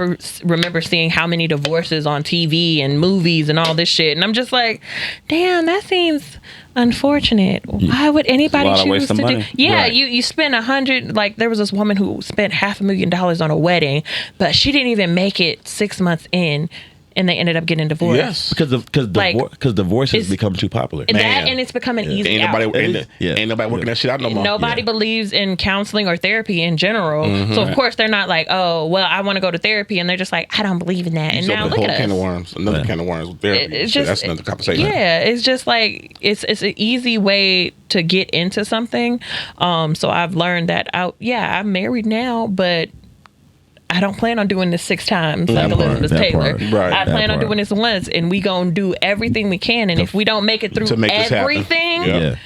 remember seeing how many divorces on TV and movies and all this shit. And I'm just like, damn, that seems unfortunate. Why would anybody choose to do? Yeah, right. you spend $100. Like there was this woman who spent $500,000 on a wedding, but she didn't even make it 6 months in, and they ended up getting divorced. Yes, because divorce has become too popular. And it's become an easy out. Ain't nobody working that shit out no more. Nobody believes in counseling or therapy in general. So of course they're not like, oh well, I want to go to therapy, and they're just like, I don't believe in that. And now look at us. Can of worms, another can of worms with therapy. That's another conversation. Yeah, it's just like it's an easy way to get into something. So I've learned that I'm married now, but I don't plan on doing this 6 times like Elizabeth Taylor. I plan on doing this once, and we gonna do everything we can. And if we don't make it through everything,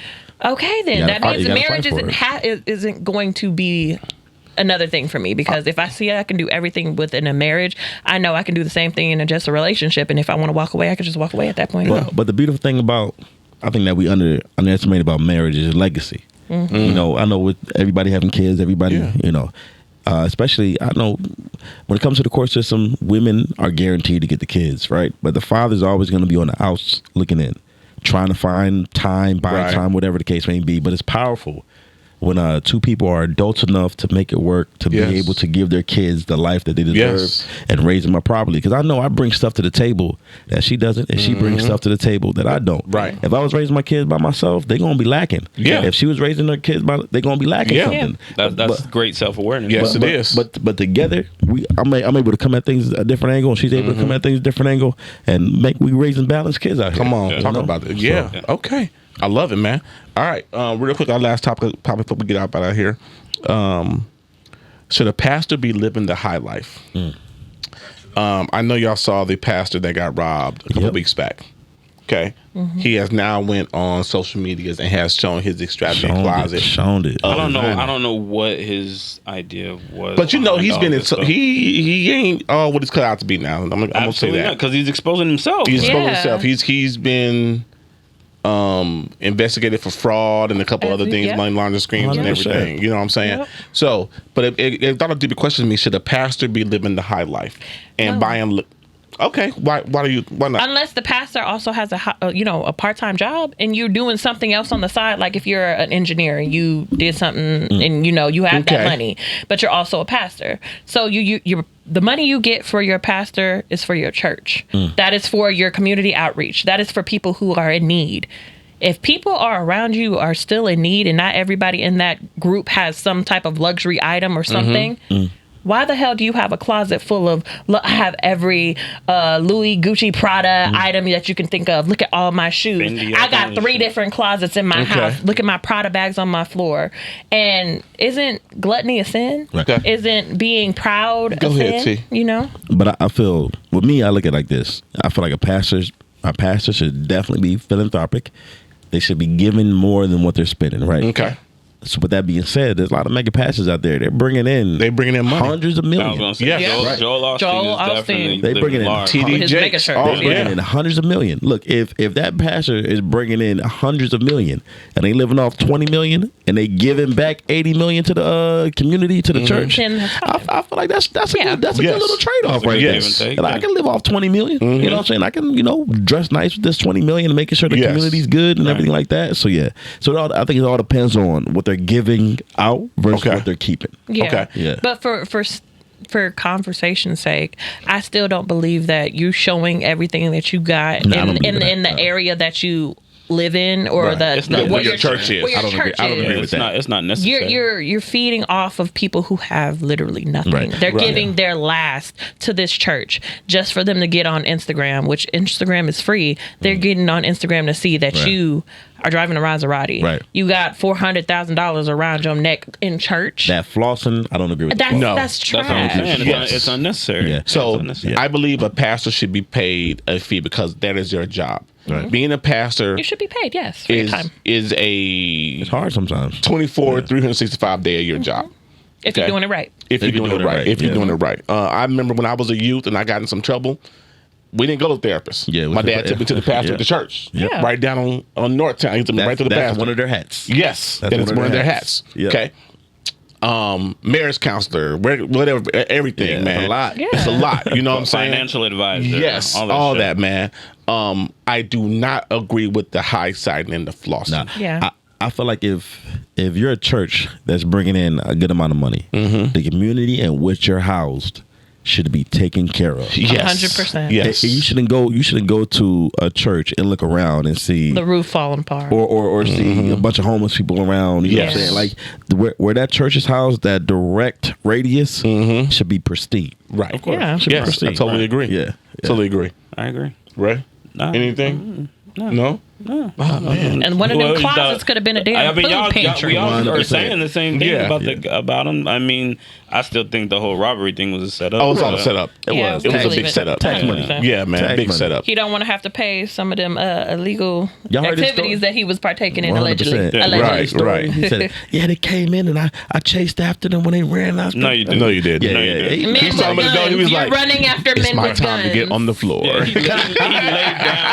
okay, then that means marriage isn't going to be another thing for me. Because if I see I can do everything within a marriage, I know I can do the same thing in just a relationship. And if I want to walk away, I can just walk away at that point. But the beautiful thing about, I think that we underestimate about marriage is legacy. I know with everybody having kids, especially, I know when it comes to the court system, women are guaranteed to get the kids, right? But the father's always going to be on the outs looking in. trying to find time, buy time, whatever the case may be. But it's powerful when two people are adults enough to make it work, to be able to give their kids the life that they deserve and raise them up properly. Because I know I bring stuff to the table that she doesn't, and she brings stuff to the table that I don't. Right. If I was raising my kids by myself, they're going to be lacking. Yeah. If she was raising her kids, they're going to be lacking something. That's great self-awareness. Yes, it is. But together, I'm able to come at things a different angle, and she's able to come at things a different angle, and we raising balanced kids out here. Come on, talk about it. Yeah. Okay. I love it, man. All right, real quick, our last topic before we get out of here. Should a pastor be living the high life? I know y'all saw the pastor that got robbed a couple weeks back. Okay, he has now went on social medias and has shown his extravagant closet. Shown it. I don't know what his idea was. But he's been in. He ain't all what it's cut out to be now. I'm gonna say that because he's exposing himself. He's exposing himself. He's been investigated for fraud and a couple other things, money laundering schemes and everything. You know what I'm saying? Yep. So, but it thought a deeper question to me: should a pastor be living the high life and buying? Okay, why not? Unless the pastor also has a part-time job and you're doing something else on the side, like if you're an engineer and you did something and you have that money, but you're also a pastor. So you're the money you get for your pastor is for your church. That is for your community outreach. That is for people who are in need. If people are around you are still in need and not everybody in that group has some type of luxury item or something, why the hell do you have a closet full of, I have every Louis, Gucci, Prada item that you can think of. Look at all my shoes. I got 3 different closets in my house. Look at my Prada bags on my floor. And isn't gluttony a sin? Isn't being proud a sin? T. But I feel, with me, I look at it like this. I feel like a pastor should definitely be philanthropic. They should be giving more than what they're spending, right? Okay. So with that being said, there's a lot of mega pastors out there. They're bringing in money. Hundreds of millions. Joel Osteen. They bringing in TD Jakes. Bringing in hundreds of millions. Look, if that pastor is bringing in hundreds of millions and they living off 20 million and they giving back 80 million to the community, to the church, I feel like that's a good little trade off right there. And I can live off 20 million. You know what I'm saying? I can dress nice with this 20 million and making sure the community's good and everything like that. So I think it all depends on what they're giving out versus what they're keeping. But for conversation's sake, I still don't believe that you showing everything that you got in the area that you live in or what your church is. I don't agree with that. It's not necessary. You're feeding off of people who have literally nothing. They're giving their last to this church just for them to get on Instagram, which Instagram is free. They're getting on Instagram to see that you are driving a Maserati. Right. You got $400,000 around your neck in church. That flossing, I don't agree with that. That's trash. It's unnecessary. Yeah. So I believe a pastor should be paid a fee because that is their job. Right. Being a pastor, you should be paid. Yes, for your time. It's hard sometimes. 365 day a year job. If you're doing it right. If you're doing it right. I remember when I was a youth and I got in some trouble. We didn't go to therapists. My dad took me to the pastor of the church. Right down on Northtown. He took me right to the pastor. That's one of their hats. Yes. That is one of their hats. Okay. Marriage counselor, whatever, everything, man. It's a lot. It's a lot. You know what I'm saying? Financial advisor. Yes. All that, man. I do not agree with the high siding and the flossing. I feel like if you're a church that's bringing in a good amount of money, the community in which you're housed should be taken care of. Yes. 100%. Yes. You shouldn't go to a church and look around and see the roof falling apart or see a bunch of homeless people around. You know what I'm saying? Like where that church is housed, that direct radius should be pristine. Right. Of course. Yeah. Yes. I totally agree. Yeah. Totally agree. I agree. Right? Anything? No? Oh, man. And one of them closets could have been a damn food pantry. We all are saying the same thing about them. I mean, I still think the whole robbery thing was a setup. Oh, it was all a setup. It was a big setup. Tax money. Yeah, man. Big setup. He don't want to have to pay some of them illegal activities that he was partaking in allegedly. Right. He said, they came in and I chased after them when they ran out. No, you didn't. He saw me he was like, running after men with guns. It's my time to get on the floor. He laid down.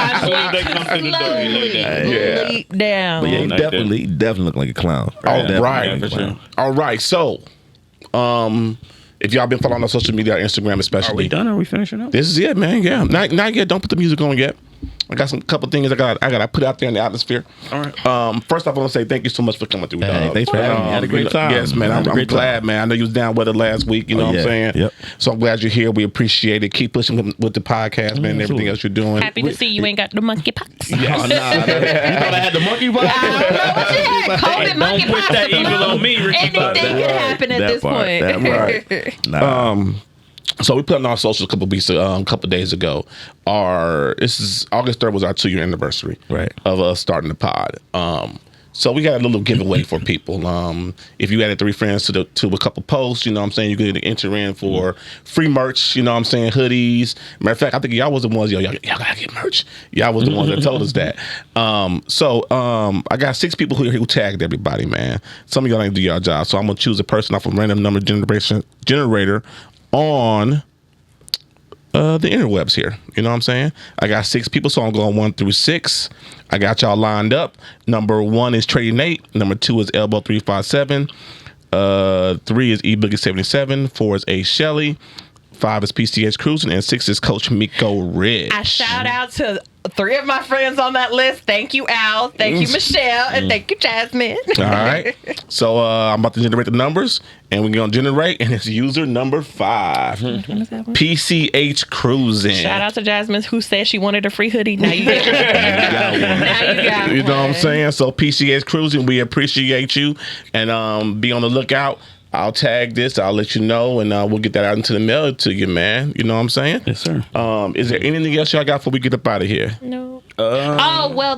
As soon as they come through the door, he laid down. But he definitely looked like a clown. All right. So, if y'all been following on social media, Instagram especially. Are we done? Are we finishing up? This is it, man. Yeah. Not yet. Don't put the music on yet. I got some couple things I got to put out there in the atmosphere. All right. First off, I want to say thank you so much for coming through. Hey, thanks for having me. I had a great time. Yes, man. I'm glad, man. I know you was down with it last week. You know what I'm saying? Yep. So I'm glad you're here. We appreciate it. Keep pushing with the podcast, man, and everything else you're doing. Happy to see you ain't got the monkeypox. You thought I had the monkey box? I don't know what you had. COVID, monkeypox. Don't put that evil on me, Ricky. Anything could happen at this point. Right. Nah. So we put on our socials a couple days ago. This is August 3rd was our 2-year anniversary of us starting the pod. So we got a little giveaway for people. If you added 3 friends to a couple posts, you know what I'm saying, you could enter in for free merch, you know what I'm saying, hoodies. Matter of fact, I think y'all was the ones, y'all gotta get merch. Y'all was the ones that told us that. So I got 6 people who tagged everybody, man. Some of y'all ain't do y'all job. So I'm gonna choose a person off a random number generator on the interwebs here. You know what I'm saying? I got 6 people, so I'm going 1 through 6. I got y'all lined up. Number 1 is Trady Nate. Number 2 is Elbow 357. 3 is eBoogie77. 4 is A Shelley. 5 is PCH Cruising, and 6 is Coach Miko Ridge. I shout out to 3 of my friends on that list. Thank you, Al. Thank you, Michelle. And thank you, Jasmine. All right. So I'm about to generate the numbers, and we're going to generate, and it's user number 5. PCH Cruising. Shout out to Jasmine, who said she wanted a free hoodie. Now you get one. Now you got one. You know what I'm saying? So PCH Cruising, we appreciate you, and be on the lookout. I'll tag this. I'll let you know, and we'll get that out into the mail to you, man. You know what I'm saying? Yes, sir. Is there anything else y'all got before we get up out of here? No.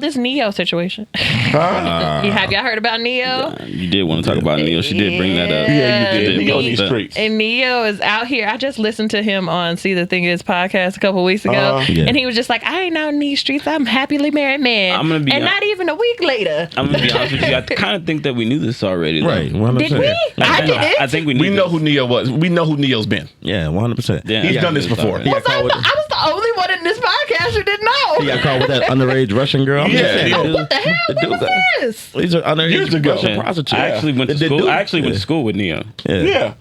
This Neo situation. Have y'all heard about Neo? You did want to talk about Neo. She did bring that up. Yeah, you did. Neo in these streets. And Neo is out here. I just listened to him on See the Thing Is podcast a couple weeks ago, and he was just like, I ain't out in these streets. I'm a happily married man. Not even a week later. I'm going to be honest with you. I kind of think that we knew this already. Though. Right. 100%. Did we? I didn't. I think we knew know who Neo was. We know who Neo's been. Yeah, 100%. Yeah, he's done this before. I was the only one in this podcast who didn't know. He got caught with that underage Russian girl. What the hell? What was this? These are underage Russian prostitutes. I actually went to school. I actually went to school with Neo. Yeah.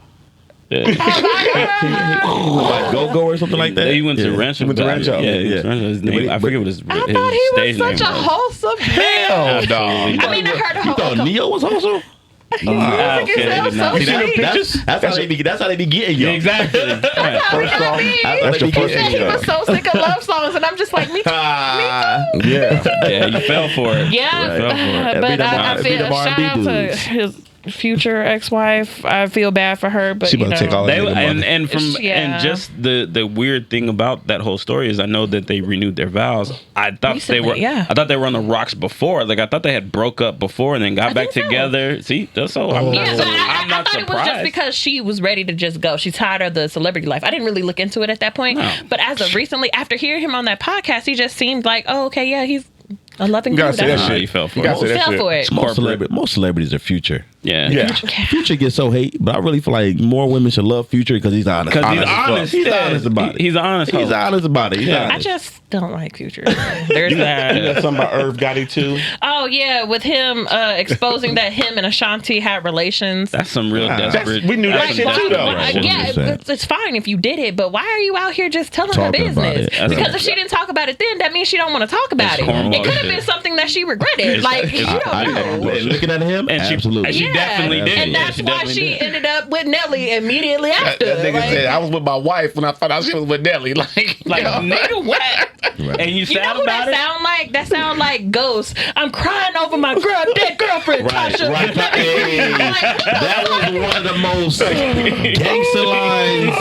He went like Go-Go or something like that. He went to Rancho. His name, I forget what his I thought he was such a wholesome hell dog. I mean, I heard you thought Neo was wholesome? That's how they be getting you. Exactly. First off, that's your first thing. He was so sick of love songs, and I'm just like, me too. Yeah, you fell for it. Yeah, but I feel shout out to his future ex-wife. I feel bad for her, but she you know, take all and just the weird thing about that whole story is I know that they renewed their vows. I thought recently, I thought they were on the rocks before. Like I thought they had broke up before and then got back together. See, that's so. I'm not thought surprised. it was just because she was ready to just go. She's tired of the celebrity life. I didn't really look into it at that point, but as of recently, after hearing him on that podcast, he just seemed like, oh, okay, yeah, he's a loving dude. You fell for it. Most celebrities are Future. Yeah. Future gets so hate, but I really feel like more women should love Future because he's honest. He's honest about it. He's honest. He's honest about it. I just don't like Future. There's that. You got something about Irv Gotti too? Oh yeah, with him exposing that him and Ashanti had relations. That's some real desperate. We knew that shit too, though. Yeah, it's fine if you did it, but why are you out here just telling her business? Because if she didn't talk about it then, that means she don't want to talk about it. It could have been something that she regretted. Like you don't know. Looking at him, absolutely. She definitely did. And that's why she ended up with Nelly immediately after. That nigga said, I was with my wife when I found out she was with Nelly. Like nigga, what? Right. And you know about that sound like? That sound like Ghost. I'm crying over my dead girlfriend, Tasha. Right. That was one of the most gangster lines.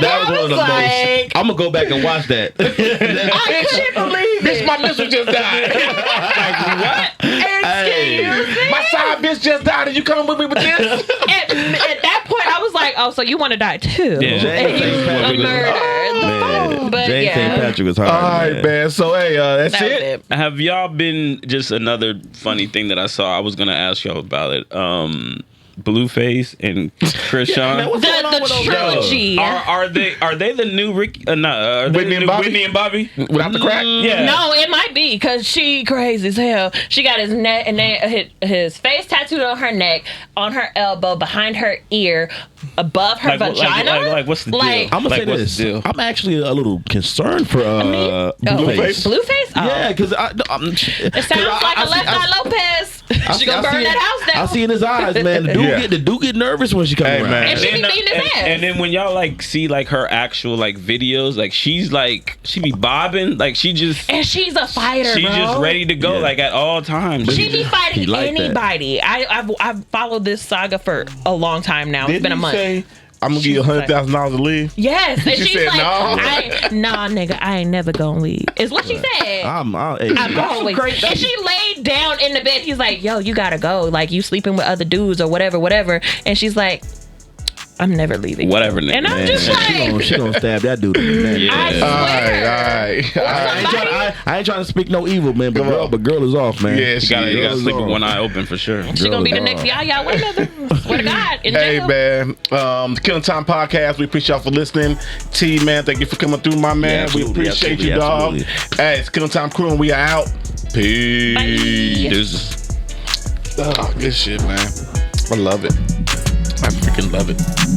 That was one of the most. I'm gonna go back and watch that. I couldn't believe it. Bitch, my mistress just died. Like what? Excuse me. My side bitch just died, and you coming with me with this? At that point, I was like, oh, so you want to die too? Yeah. And you a murder. But James St. Patrick was hard. All right, man. So hey, that's it. Have y'all been just another funny thing that I saw? I was gonna ask y'all about it. Blueface and Krishan. what's going on with The those trilogy. Are they the new Ricky? Are they Whitney the and new Bobby? Whitney and Bobby? Without the crack? Yeah. No, it might be because she crazy as hell. She got his neck and his face tattooed on her neck, on her elbow, behind her ear, above her vagina. Like, what's the deal? I'm gonna Like, say what's this. the deal? I'm actually a little concerned for Blueface. Blueface? Oh. Yeah, because It sounds like a Left Eye Lopez. She gonna burn that house down. I see in his eyes, man. The dude get nervous when she comes around. man. And she be beating his ass. And then when y'all like see like her actual like videos, like she be bobbing, like she she's a fighter, bro. just ready to go, Yeah. like at all times. She be fighting like that. anybody. I've followed this saga for a long time now. It's been a month. Say, I'm gonna give you $100,000 to leave. Yes, and She she's said like, no. nah, nigga, I ain't never gonna leave. Is what she said. I'm Always. And she laid down in the bed. He's like, yo, you gotta go. Like, you sleeping with other dudes or whatever. And she's like, I'm never leaving. Whatever, nigga. And I'm just she gonna stab that dude in the neck. Yeah. I All swear. right. I ain't trying to speak no evil, man. But girl is off, man. Yeah, You gotta sleep with one eye open for sure. She gonna be the next Yaya Wayne. Swear to God. In Hey jail. man, the Killing Tyme podcast. We appreciate y'all for listening. T man, thank you for coming through, my man. Yeah, we absolutely, appreciate you, absolutely, dog. absolutely. Hey, it's Killing Tyme Crew, and we are out. Peace. Bye. Deuces. Oh, good shit, man. I love it. I freaking love it.